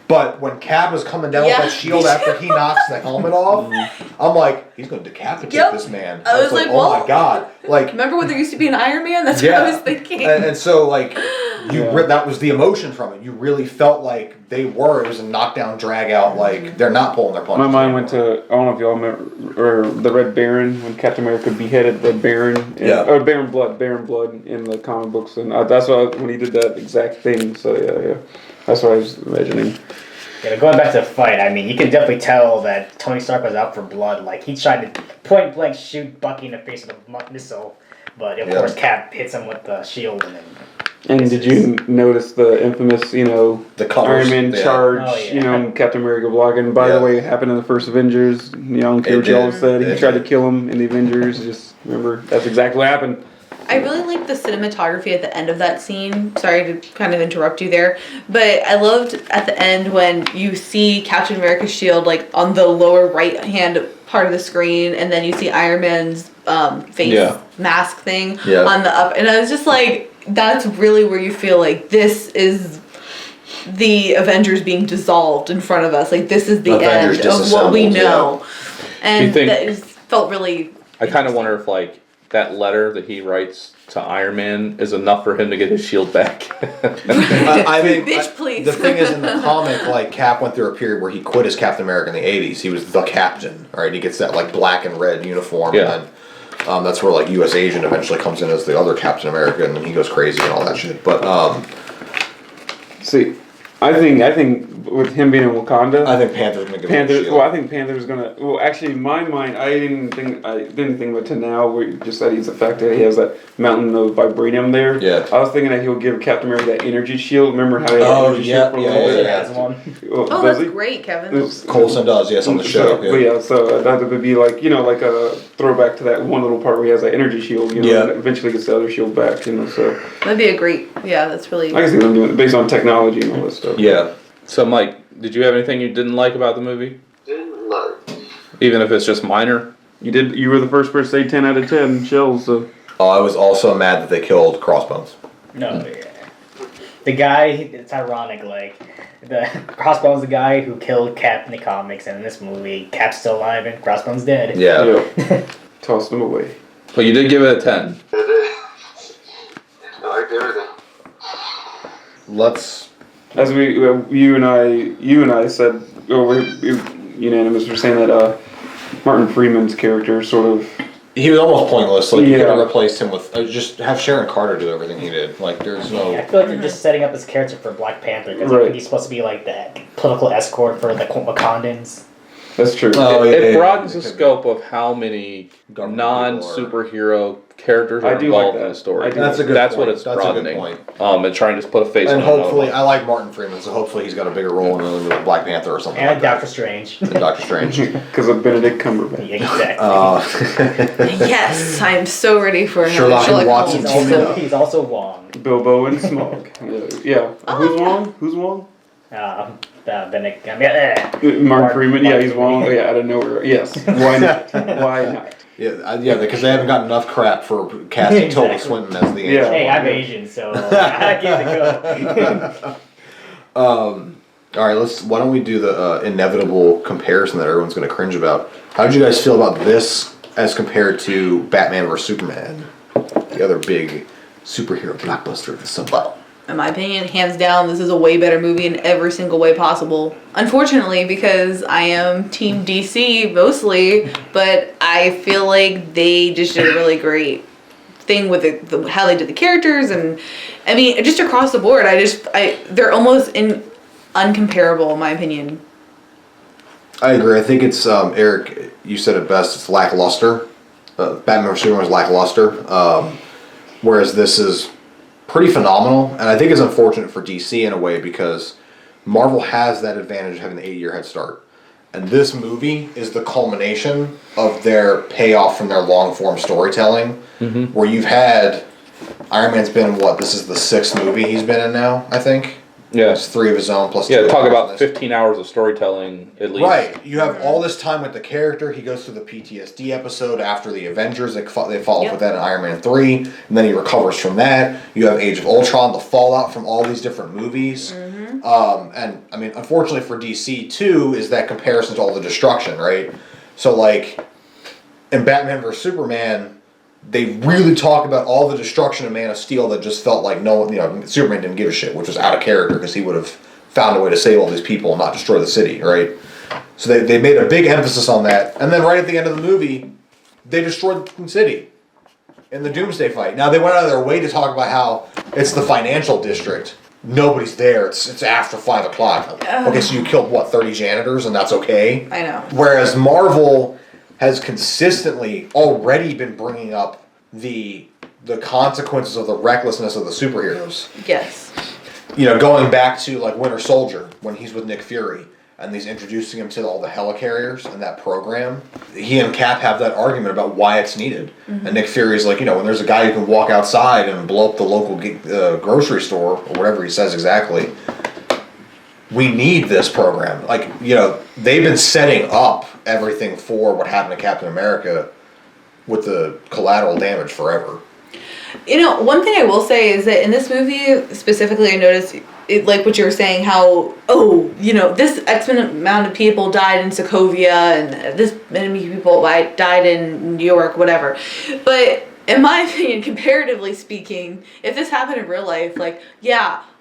But when Cap is coming down with that shield after he knocks the helmet off, I'm like, he's going to decapitate this man. I was like, oh my God. Like, remember when there used to be an Iron Man? That's what I was thinking. And so, like, that was the emotion from it. You really felt like it was a knockdown, drag out, like, they're not pulling their punches. My mind went to, I don't know if y'all remember, or the Red Baron, when Captain America beheaded Red Baron. Or Baron Blood in the comic books. And that's when he did that exact thing. So, yeah. That's what I was imagining. Yeah, but going back to the fight, I mean, you can definitely tell that Tony Stark was out for blood. Like, he tried to point blank shoot Bucky in the face with a missile, but of course Cap hits him with the shield. And did you notice the infamous, the colors, Iron Man charge, and Captain America blocking? By the way, it happened in the first Avengers. I don't care what y'all said. He tried to kill him in the Avengers. Just remember, that's exactly what happened. I really liked the cinematography at the end of that scene. Sorry to kind of interrupt you there, but I loved at the end when you see Captain America's shield like on the lower right hand part of the screen, and then you see Iron Man's face mask thing on the up, and I was just like, that's really where you feel like this is the Avengers being dissolved in front of us. Like, this is the Avengers end of what we know, and think, that felt really. I kind of wonder if like that letter that he writes to Iron Man is enough for him to get his shield back. I think Bitch, please. The thing is, in the comic, like, Cap went through a period where he quit as Captain America in the 80s. He was the captain, right? He gets that like black and red uniform, and then that's where like U.S. Agent eventually comes in as the other Captain America, and then he goes crazy and all that shit. But see, I think with him being in Wakanda, I think Panther's gonna give him a shield. Well, I think Panther's gonna. Well, actually, in my mind, I didn't think of it to now. Where you just said he's affected. He has that mountain of vibranium there. Yeah. I was thinking that he'll give Captain America that energy shield. Remember how he had energy shield for a little bit? Has one. Oh, that's great, Kevin. Colson does, yes, on the show. So I thought it would be like like a throwback to that one little part where he has that energy shield. And eventually gets the other shield back. So that'd be a great. Yeah, that's really. I can see them doing it based on technology and all that stuff. Yeah. So, Mike, did you have anything you didn't like about the movie? Didn't like. Even if it's just minor? You were the first person to say 10 out of 10 shells, so. Oh, I was also mad that they killed Crossbones. No, the guy, it's ironic, like, the Crossbones the guy who killed Cap in the comics, and in this movie, Cap's still alive and Crossbones dead. Yeah. Tossed them away. But you did give it a 10. I did. I liked everything. Let's. As you and I said, we're unanimous for saying that Martin Freeman's character sort of. He was almost pointless. Like, you could have replaced him with just have Sharon Carter do everything he did. Like, there's no. I feel like they're just setting up this character for Black Panther because I think he's supposed to be like that political escort for the Wakandans. That's true. It broadens the scope of how many non-superhero characters are involved in the story. That's a good That's point. what it's That's broadening. a good point. And trying to just put a face on And it. hopefully, I like Martin Freeman, so hopefully he's got a bigger role in the movie with Black Panther or something. And like that. Doctor Strange. And Doctor Strange. Because of Benedict Cumberbatch. Exactly. Yes, I'm so ready for another Sherlock Sherlock Watson. Holmes. He's also Wong. Bilbo and Smaug. Yeah. Who's Wong? Who's Wong? Mark Freeman, yeah, he's one. Yeah, out of nowhere. Yes. Why not? Why not? Yeah, because they haven't gotten enough crap for casting Tilda Swinton as the Yeah. Asian Hey, one. I'm Asian, so I give it a go. All right, why don't we do the inevitable comparison that everyone's going to cringe about? How did you guys feel about this as compared to Batman vs Superman, the other big superhero blockbuster of the summer? In my opinion, hands down, this is a way better movie in every single way possible. Unfortunately, because I am Team DC mostly, but I feel like they just did a really great thing with how they did the characters, and I mean, just across the board, they're almost uncomparable in my opinion. I agree. I think it's Eric. You said it best. It's lackluster. Batman vs Superman was lackluster, whereas this is pretty phenomenal, and I think it's unfortunate for DC in a way because Marvel has that advantage of having an 8-year head start. And this movie is the culmination of their payoff from their long-form storytelling, where you've had Iron Man's been in this is the 6th movie he's been in now, I think. Yeah. It's 3 of his own plus 2. Yeah, talk about 15 hours of storytelling at least. Right. You have all this time with the character. He goes through the PTSD episode after the Avengers. They follow up with that in Iron Man 3. And then he recovers from that. You have Age of Ultron, the fallout from all these different movies. And, I mean, unfortunately for DC, too, is that comparison to all the destruction, right? So, like, in Batman vs. Superman, they really talk about all the destruction of Man of Steel that just felt like Superman didn't give a shit, which was out of character because he would have found a way to save all these people and not destroy the city, right? So they made a big emphasis on that. And then right at the end of the movie, they destroyed the city in the Doomsday fight. Now, they went out of their way to talk about how it's the financial district. Nobody's there. It's after 5 o'clock. Okay, so you killed, 30 janitors, and that's okay? I know. Whereas Marvel has consistently already been bringing up the consequences of the recklessness of the superheroes. Yes. Going back to like Winter Soldier when he's with Nick Fury and he's introducing him to all the helicarriers and that program. He and Cap have that argument about why it's needed. And Nick Fury's like, when there's a guy who can walk outside and blow up the local grocery store or whatever he says exactly, we need this program. Like, they've been setting up everything for what happened to Captain America with the collateral damage forever. One thing I will say is that in this movie specifically, I noticed, like what you were saying, how, this X amount of people died in Sokovia and this many people died in New York, whatever. But in my opinion, comparatively speaking, if this happened in real life,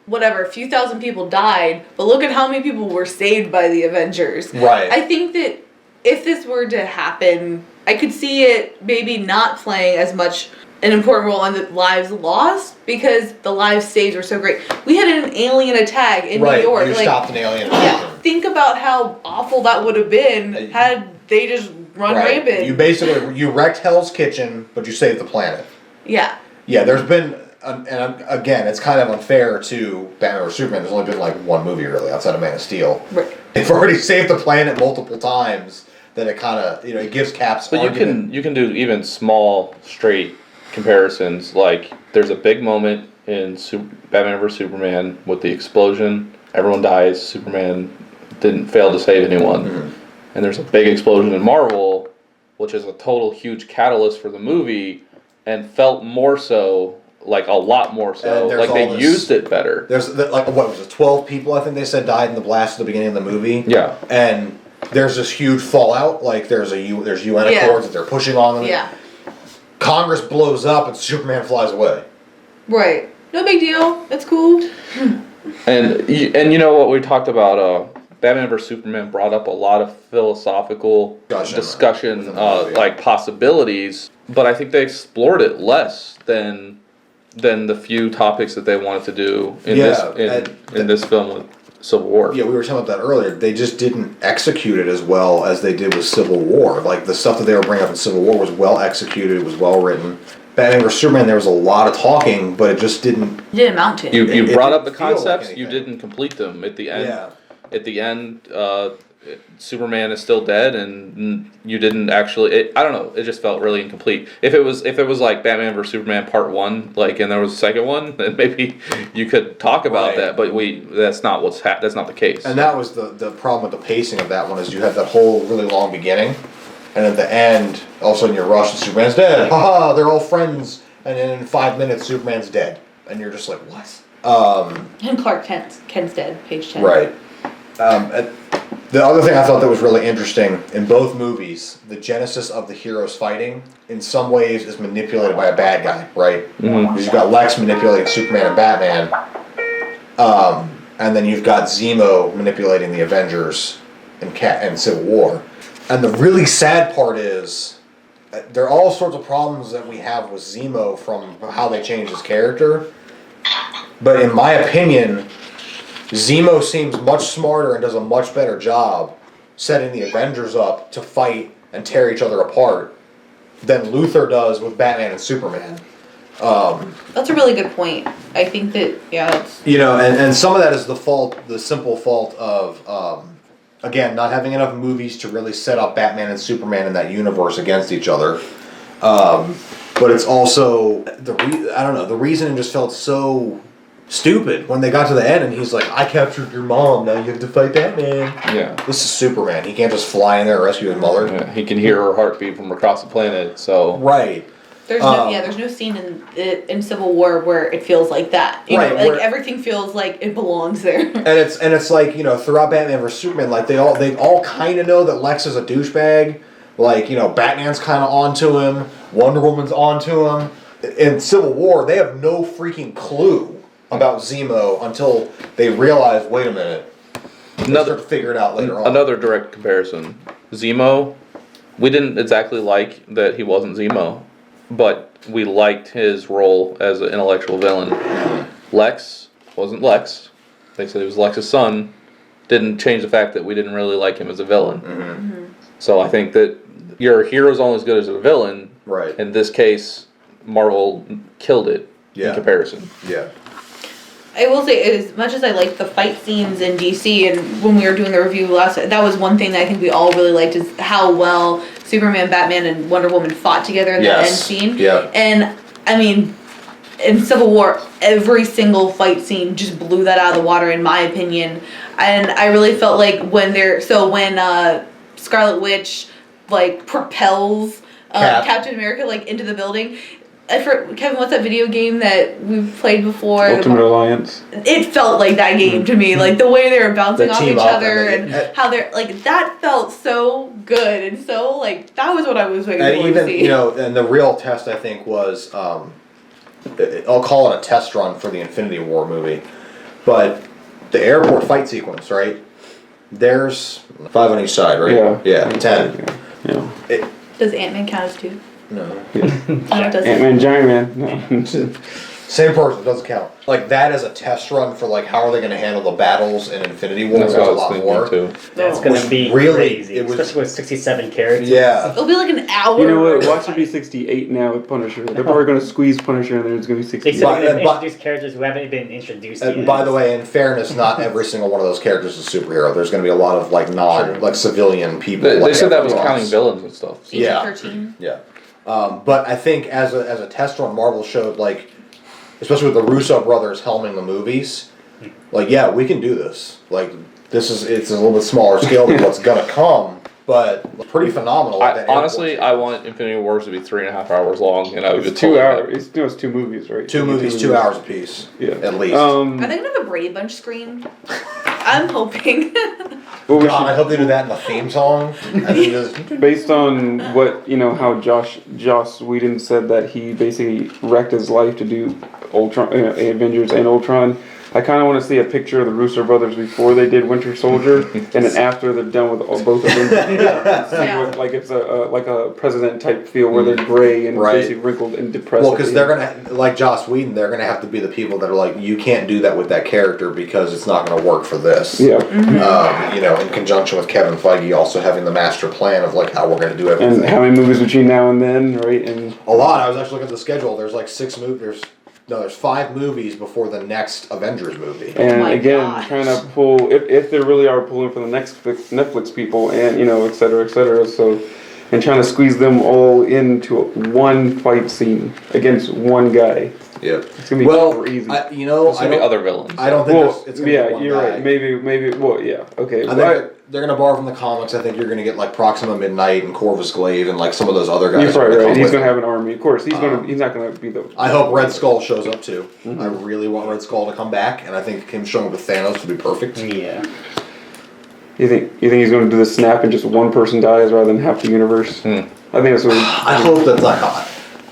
whatever, a few thousand people died, but look at how many people were saved by the Avengers. Right. I think that if this were to happen, I could see it maybe not playing as much an important role in the lives lost because the lives saved were so great. We had an alien attack in New York. You stopped an alien attack. Yeah, think about how awful that would have been had they just run rampant. You wrecked Hell's Kitchen, but you saved the planet. Yeah. Yeah, there's been, and again, it's kind of unfair to Batman or Superman. There's only been like one movie really outside of Man of Steel. Right. They've already saved the planet multiple times. That it kind of it gives Cap's. But you can do even small straight comparisons. Like there's a big moment in Batman vs Superman with the explosion. Everyone dies. Superman didn't fail to save anyone. And there's a big explosion in Marvel, which is a total huge catalyst for the movie, and felt more so. Like a lot more so. Like they used it better. There's what was it? 12 people I think they said died in the blast at the beginning of the movie. Yeah. And there's this huge fallout. Like there's UN accords that they're pushing on them. Yeah. Congress blows up and Superman flies away. Right. No big deal. That's cool. And what we talked about. Batman vs Superman brought up a lot of philosophical discussion, like possibilities, but I think they explored it less than the few topics that they wanted to do in this film with Civil War. Yeah, we were talking about that earlier. They just didn't execute it as well as they did with Civil War. Like the stuff that they were bringing up in Civil War was well executed, it was well written. Batman vs Superman, there was a lot of talking, but it just didn't. It didn't amount to it. You brought up the concepts, you didn't complete them at the end. Yeah. At the end, Superman is still dead, and you didn't actually. I don't know. It just felt really incomplete. If it was like Batman vs Superman Part 1, like, and there was a second one, then maybe you could talk about that. But that's not that's not the case. And that was the problem with the pacing of that one is you have that whole really long beginning, and at the end, all of a sudden you're rushed and Superman's dead. Haha, they're all friends, and then in 5 minutes Superman's dead, and you're just like, what? And Clark Kent's dead. Page 10. Right. The other thing I thought that was really interesting in both movies, the genesis of the heroes fighting, in some ways, is manipulated by a bad guy, right? Because you've got Lex manipulating Superman and Batman, and then you've got Zemo manipulating the Avengers and Civil War. And the really sad part is, there are all sorts of problems that we have with Zemo from how they changed his character. But in my opinion, Zemo seems much smarter and does a much better job setting the Avengers up to fight and tear each other apart than Luthor does with Batman and Superman. That's a really good point. I think that, it's... And some of that is the simple fault of, again, not having enough movies to really set up Batman and Superman in that universe against each other. But it's also, the reasoning just felt so stupid when they got to the end and he's like, I captured your mom, now you have to fight Batman. Yeah. This is Superman. He can't just fly in there and rescue his mother. Yeah, he can hear her heartbeat from across the planet, so... Right. There's no scene in Civil War where it feels like that. You know, like everything feels like it belongs there. And it's like, throughout Batman vs Superman, like they all kind of know that Lex is a douchebag. Like, Batman's kind of onto him, Wonder Woman's onto him. In Civil War, they have no freaking clue about Zemo until they realize, wait a minute. They start to figure it out later on. Another direct comparison. Zemo, we didn't exactly like that he wasn't Zemo, but we liked his role as an intellectual villain. Lex wasn't Lex. They said he was Lex's son. Didn't change the fact that we didn't really like him as a villain. So I think that your hero's only as good as a villain. Right. In this case, Marvel killed it in comparison. Yeah. I will say, as much as I like the fight scenes in DC, and when we were doing the review last, that was one thing that I think we all really liked, is how well Superman, Batman, and Wonder Woman fought together in that end scene. Yeah. And, I mean, in Civil War, every single fight scene just blew that out of the water, in my opinion. And I really felt like when Scarlet Witch, propels Captain America, into the building... Kevin, what's that video game that we've played before? Ultimate Alliance. It felt like that game to me, like the way they were bouncing off each other and how they're that felt so good and so that was what I was waiting for to see. And the real test I think was, I'll call it a test run for the Infinity War movie, but the airport fight sequence, right? There's 5 on each side, right? Yeah, 10. Yeah. Does Ant-Man count as 2? No. Ant-Man, Giant Man. No. Same person, doesn't count. That as a test run for how are they going to handle the battles in Infinity War? That's was what I a was lot thinking more. too. That's going to be crazy, especially with 67 characters. Yeah. It'll be like an hour. You know what? Watch it be 68 now with Punisher. They're probably going to squeeze Punisher in there. It's going to be 68. They said they're going to introduce characters who haven't been introduced yet. By the way, in fairness, not every single one of those characters is a superhero. There's going to be a lot of civilian people. They said that was counting villains and stuff. So. PG-13. Yeah. But I think as a test run, Marvel showed especially with the Russo brothers helming the movies, we can do this. It's a little bit smaller scale than what's gonna come, but pretty phenomenal. Honestly, I want Infinity Wars to be 3.5 hours long, and I would be 2 hours. It's 2 movies, right? 2 movies, 2 hours apiece. Yeah, at least. Are they gonna have a Brady Bunch screen? I'm hoping. God, I hope they do that in the theme song. Based on what how Joss Whedon said that he basically wrecked his life to do Ultron, Avengers and Ultron. I kind of want to see a picture of the Russo brothers before they did Winter Soldier, and then after they're done with both of them. What, it's a president type feel where they're gray and basically wrinkled and depressed. Well, because they're gonna Joss Whedon, they're gonna have to be the people that are you can't do that with that character because it's not gonna work for this. Yeah. In conjunction with Kevin Feige also having the master plan of how we're gonna do everything. And how many movies between now and then, right? And a lot. I was actually looking at the schedule. There's 6 movies. There's there's 5 movies before the next Avengers movie. And my again, gosh. trying to pull if they really are pulling for the next Netflix people, and et cetera, et cetera. So, and trying to squeeze them all into one fight scene against one guy. Yep. It's gonna be crazy. There's There's gonna be other villains. I don't think Well, it's gonna be one you're guy. right. Maybe. Well, yeah. Okay. I think they're gonna borrow from the comics. I think you're gonna get like Proxima Midnight and Corvus Glaive and like some of those other guys. You're probably are gonna right. come He's with gonna him. have an army. Of course, he's not gonna be the. I hope Red Skull shows up too. Mm-hmm. I really want Red Skull to come back, and I think him showing up with Thanos to be perfect. Yeah. You think he's gonna do the snap and just one person dies rather than half the universe? I think that's what. I hope that's like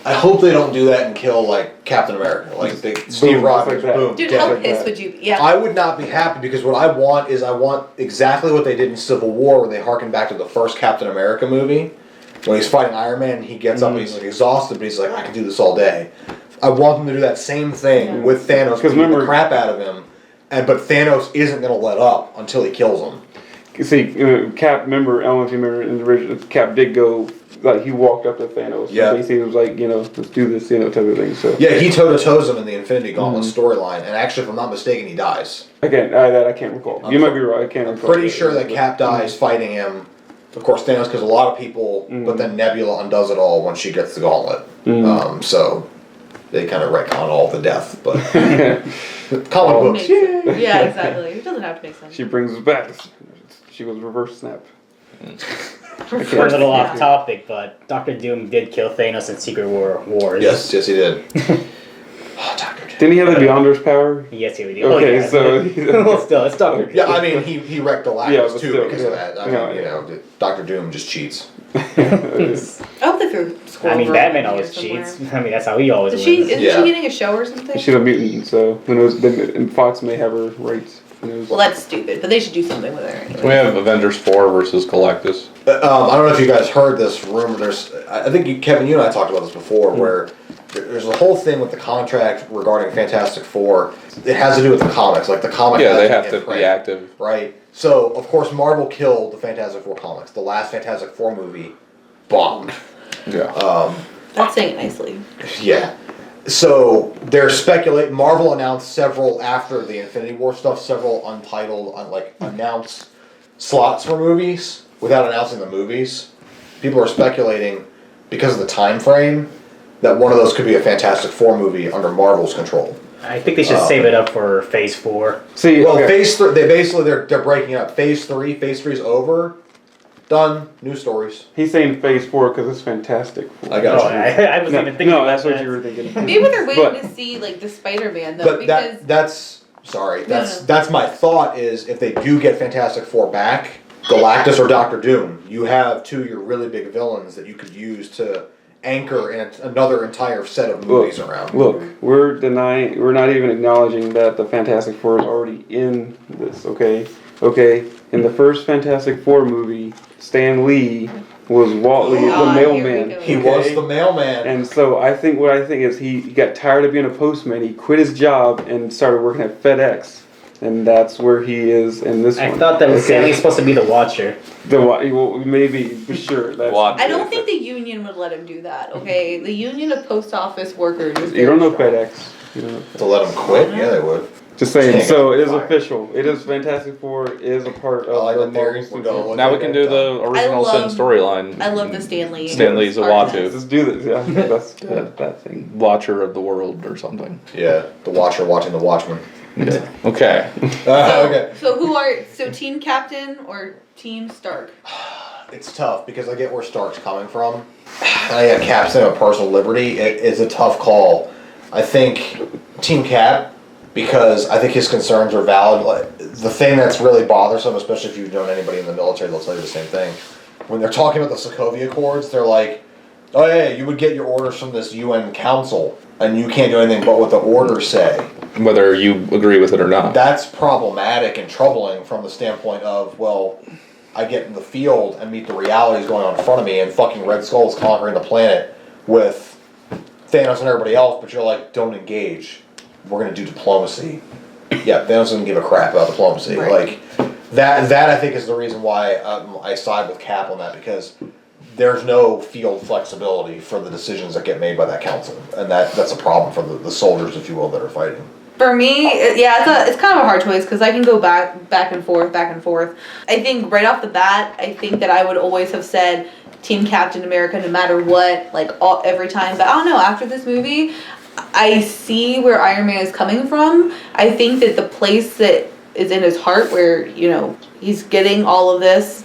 I hope they don't do that and kill like Captain America, like Steve Rogers. like that. Boom. Dude, dead. how like pissed that. would you be? Yeah. I would not be happy because what I want exactly what they did in Civil War when they harken back to the first Captain America movie. When he's fighting Iron Man, he gets up and he's like exhausted, but he's like, I can do this all day. I want them to do that same thing with Thanos, beating the crap out of him, but Thanos isn't going to let up until he kills him. See, Cap. Remember, I don't know if you remember in the original, Cap did go. Like he walked up to Thanos. Yeah. And basically, it was like let's do this, type of thing. So Yeah, he toe-to-toes him in the Infinity Gauntlet storyline, and actually, if I'm not mistaken, he dies. again, I can't recall. You might be right. I can't. I'm recall pretty sure that Cap dies fighting him. Of course, Thanos, because a lot of people, but then Nebula undoes it all when she gets the gauntlet. So they kind of retcon all the death, but comic books. Makes sense. Yeah, exactly. It doesn't have to make sense. She brings us back. She goes reverse snap. We're a little off topic, but Doctor Doom did kill Thanos in Secret Wars. Yes, he did. Oh, Doctor Doom. Didn't he have the Beyonder's power? Yes, he would. Okay, so well, still, it's Doctor Doom. Yeah, I mean, he wrecked Galactus Yeah, but too still, because of that. I mean, yeah. Doctor Doom just cheats. I hope they threw Squirrel I mean, Girl Batman in here always somewhere. cheats. I mean, that's how he always Isn't wins. she getting a show or something? she's a mutant, so who knows? And Fox may have her rights. Who knows? Well, that's stupid, but they should do something with her anyway. We have Avengers 4 versus Galactus. I don't know if you guys heard this rumor. I think Kevin, you and I talked about this before, where there's a whole thing with the contract regarding Fantastic Four. It has to do with the comics, like the comic. Yeah, has they to have get to be print, active. right? So of course Marvel killed the Fantastic Four comics. The last Fantastic Four movie bombed. Yeah. That's saying it nicely. Yeah. So they're speculating. Marvel announced several after the Infinity War stuff, several untitled, announced slots for movies without announcing the movies. People are speculating because of the time frame that one of those could be a Fantastic Four movie under Marvel's control. I think they should save it up for Phase 4. See, Well, okay. Phase 3, they're breaking up. Phase 3's over, done, new stories. He's saying Phase 4 because it's Fantastic Four. I got Oh, you. I wasn't even thinking No, about that's what that. you were thinking. Maybe they're waiting But- to see like the Spider-Man though, But because that's my thought is if they do get Fantastic Four back, Galactus or Doctor Doom, you have two of your really big villains that you could use to anchor in another entire set of movies around. Look, we're not even acknowledging that the Fantastic Four is already in this, okay? Okay, in the first Fantastic Four movie, Stan Lee was Wally, the God, here we mailman. go. He okay? was the mailman. And so what I think is he got tired of being a postman. He quit his job and started working at FedEx, and that's where he is in this I one. thought that was Stanley's supposed to be the Watcher. Well, maybe for sure. That's, Watch. I don't think the union would let him do that. Okay, the union of post office workers. Is you don't know very strong. FedEx. You don't know. To let him quit? Yeah, they would. Just saying. Can't So get it is fired. official. It is Fantastic Four is a part I of like the that theory. Marvel We're going studio. with Now we it. can do the original Sin love- storyline. I love the Stanley. Stan Lee's a art. Watu. Let's do this. Yeah, that's that thing. Watcher of the world or something. Yeah, the Watcher watching the Watchmen. Yeah. Okay. Okay. So team captain or team Stark? It's tough because I get where Stark's coming from. I got Cap's name of personal liberty. It is a tough call. I think Team Cap, because I think his concerns are valid. Like, the thing that's really bothersome, especially if you've known anybody in the military, they'll tell you the same thing. When they're talking about the Sokovia Accords, they're like, oh yeah, you would get your orders from this UN council, and you can't do anything but what the orders say. Whether you agree with it or not. That's problematic and troubling from the standpoint of, well, I get in the field and meet the realities going on in front of me, and fucking Red Skull's conquering the planet with Thanos and everybody else, but you're like, don't engage. We're gonna do diplomacy. Yeah, Thanos doesn't give a crap about diplomacy. Right. Like that I think is the reason why I side with Cap on that, because there's no field flexibility for the decisions that get made by that council, and that's a problem for the soldiers, if you will, that are fighting. For me, it's kind of a hard choice because I can go back and forth. I think right off the bat, I think that I would always have said Team Captain America no matter what, like every time. But I don't know, after this movie, I see where Iron Man is coming from. I think that the place that is in his heart where, he's getting all of this,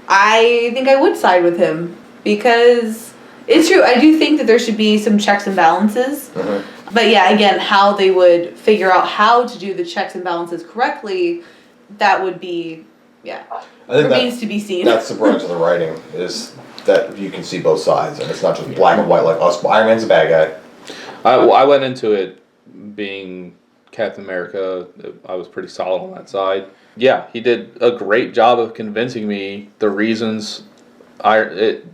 I think I would side with him because it's true. I do think that there should be some checks and balances. Mm-hmm. But yeah, again, how they would figure out how to do the checks and balances correctly, that would be, I think remains to be seen. That's the brunt of the writing, is that you can see both sides, and it's not just black and white like us. Iron Man's a bad guy. I went into it being Captain America. I was pretty solid on that side. Yeah, he did a great job of convincing me the reasons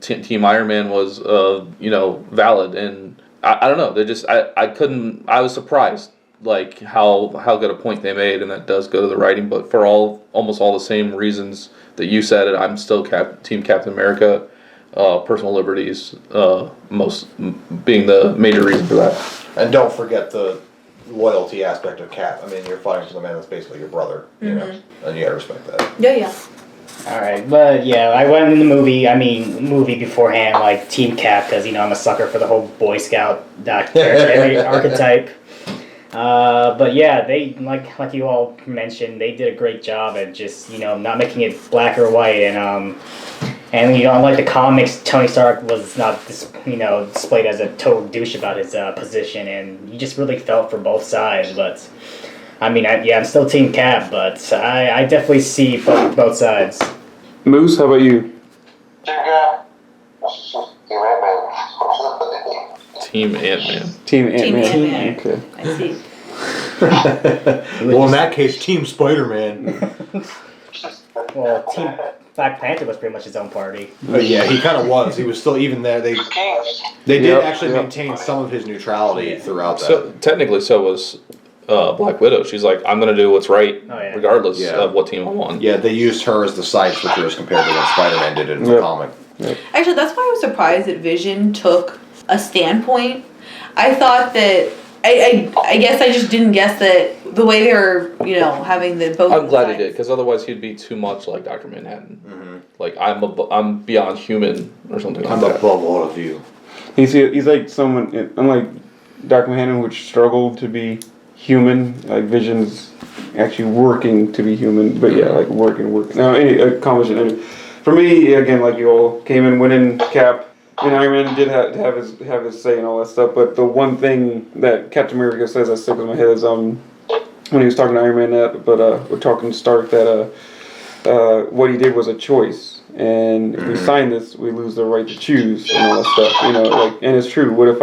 Team Iron Man was, valid, and I don't know. They just I couldn't. I was surprised like how good a point they made, and that does go to the writing. But for almost all the same reasons that you said it, I'm still Team Captain America. Personal liberties, most being the major reason for that. And don't forget the loyalty aspect of Cap. I mean, you're fighting for the man that's basically your brother, and you gotta respect that. Yeah. Alright, but yeah, I went in the movie beforehand, like Team Cap, because, I'm a sucker for the whole Boy Scout character archetype. But yeah, they, like you all mentioned, they did a great job at just, not making it black or white, and unlike the comics, Tony Stark was not, displayed as a total douche about his position, and you just really felt for both sides, but... I'm still Team Cap, but I definitely see both sides. Moose, how about you? Team Ant-Man. Team Ant-Man. Team Ant-Man. Team Ant-Man. Okay. I see. Well, in that case, Team Spider-Man. Well, Team Black Panther was pretty much his own party. Yeah, he kind of was. He was still even there. They did actually maintain some of his neutrality throughout that. So technically, so was Black Widow. She's like, I'm gonna do what's right, regardless of what team I'm on. Yeah, they used her as the side switcher as compared to when Spider-Man did it in the comic. Yep. Actually, that's why I was surprised that Vision took a standpoint. I thought that I guess I just didn't guess that the way they were, having the both. I'm glad he did, because otherwise he'd be too much like Dr. Manhattan. Mm-hmm. Like I'm beyond human or something. I'm like that. above all of you. He's like someone, unlike Dr. Manhattan, which struggled to be human, like Vision's actually working to be human, but like working. Now, accomplishment. For me, again, like you all came in winning Cap, and Iron Man did have his say and all that stuff. But the one thing that Captain America says that sticks in my head is when he was talking to Iron Man, we're talking to Stark that what he did was a choice. And if we sign this, we lose the right to choose and all that stuff. And it's true. What if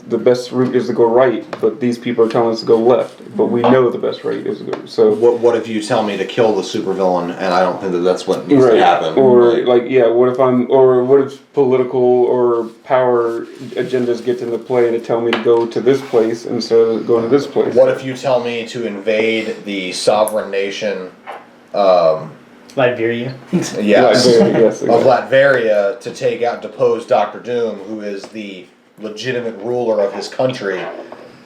the best route is to go right, but these people are telling us to go left, but we know the best right is to go. So what if you tell me to kill the supervillain, and I don't think that's what needs to happen? Or what if political or power agendas get into play to tell me to go to this place instead of going to this place? What if you tell me to invade the sovereign nation? Liberia. Yes, exactly. of Latveria, to take out, depose Dr. Doom, who is the legitimate ruler of his country.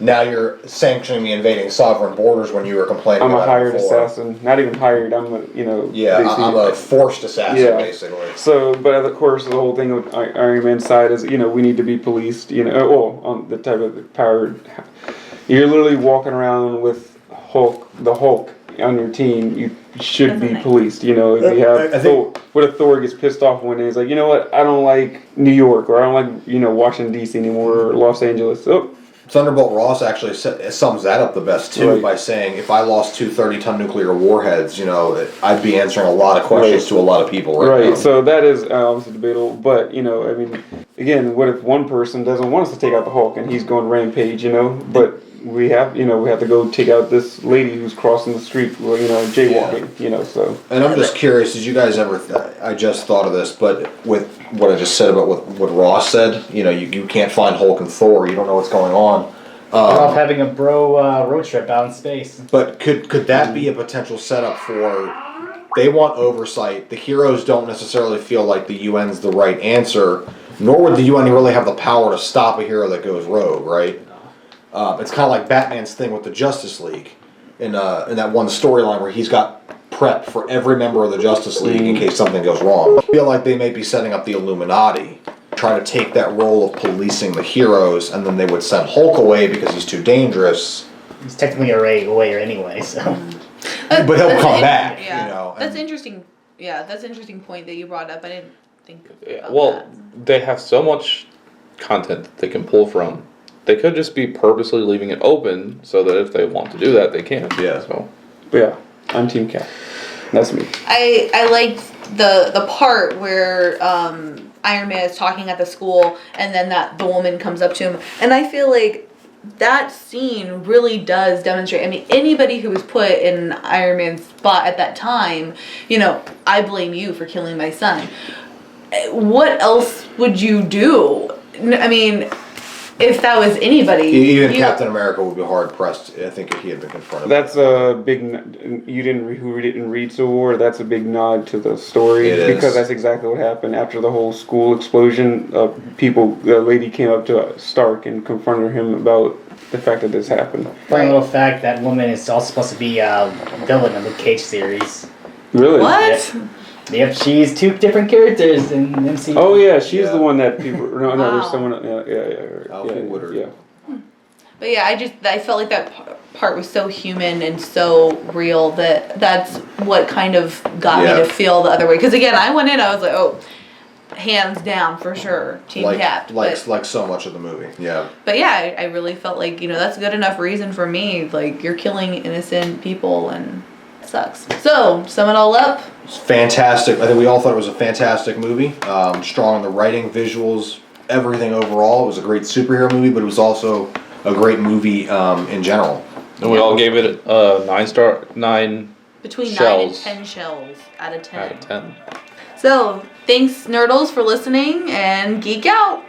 Now you're sanctioning me invading sovereign borders when you were complaining about it before. I'm a hired assassin. Not even hired, I'm I'm a forced assassin, basically. So, but of course, the whole thing with Iron Man's side is, we need to be policed, on the type of power. You're literally walking around with the Hulk on your team. You should be policed, if you have what if Thor gets pissed off one day, he's like, you know what, I don't like New York, or I don't like, Washington DC anymore, or Los Angeles. Oh. Thunderbolt Ross actually sums that up the best too, by saying, if I lost 2 30-ton nuclear warheads, I'd be answering a lot of questions to a lot of people right now. So that is obviously debatable, but, again, what if one person doesn't want us to take out the Hulk and he's going rampage, but we have to go take out this lady who's crossing the street, jaywalking, so. And I'm just curious, did you guys ever, I just thought of this, but with what I just said about what Ross said, you can't find Hulk and Thor, you don't know what's going on. They're off having a road trip out in space. But could that be a potential setup for They want oversight. The heroes don't necessarily feel like the UN's the right answer, nor would the UN really have the power to stop a hero that goes rogue, right? It's kind of like Batman's thing with the Justice League in that one storyline where he's got prep for every member of the Justice League in case something goes wrong. I feel like they may be setting up the Illuminati, try to take that role of policing the heroes, and then they would send Hulk away because he's too dangerous. He's technically away anyway, so. But he'll come back, Yeah. you know. That's interesting. Yeah, that's an interesting point that you brought up. I didn't think about Well, that. they have so much content that they can pull from. They could just be purposely leaving it open so that if they want to do that, they can. Yeah. So. But yeah, I'm Team Cap. That's me. I liked the part where Iron Man is talking at the school, and then the woman comes up to him, and I feel like that scene really does demonstrate. I mean, anybody who was put in Iron Man's spot at that time, you know, I blame you for killing my son. What else would you do? I mean, if that was anybody, Even Captain America would be hard pressed. I think if he had been confronted. That's a big. Who didn't read Civil War? That's a big nod to the story It is. because that's exactly what happened after the whole school explosion. The lady came up to Stark and confronted him about the fact that this happened. Funny little fact, that woman is also supposed to be a villain in the Cage series. Really? what? Yep, she's two different characters in MCU. Oh yeah, she's Yeah. the one that people. No, Wow. there's someone. Alfie Woodard. Yeah. But yeah, I felt like that part was so human and so real that's what kind of got Yeah. me to feel the other way. Because again, I went in, I was like, oh, hands down for sure, Team Cap. Like so much of the movie. Yeah. But yeah, I really felt like, you know, that's good enough reason for me. Like, you're killing innocent people and it sucks. So, sum it all up. It's fantastic. I think we all thought it was a fantastic movie. Strong in the writing, visuals, everything overall. It was a great superhero movie, but it was also a great movie in general. And we all gave it 9 Between Shells. 9 and 10 shells out of 10. out of 10. So, thanks, Nerdles, for listening and geek out.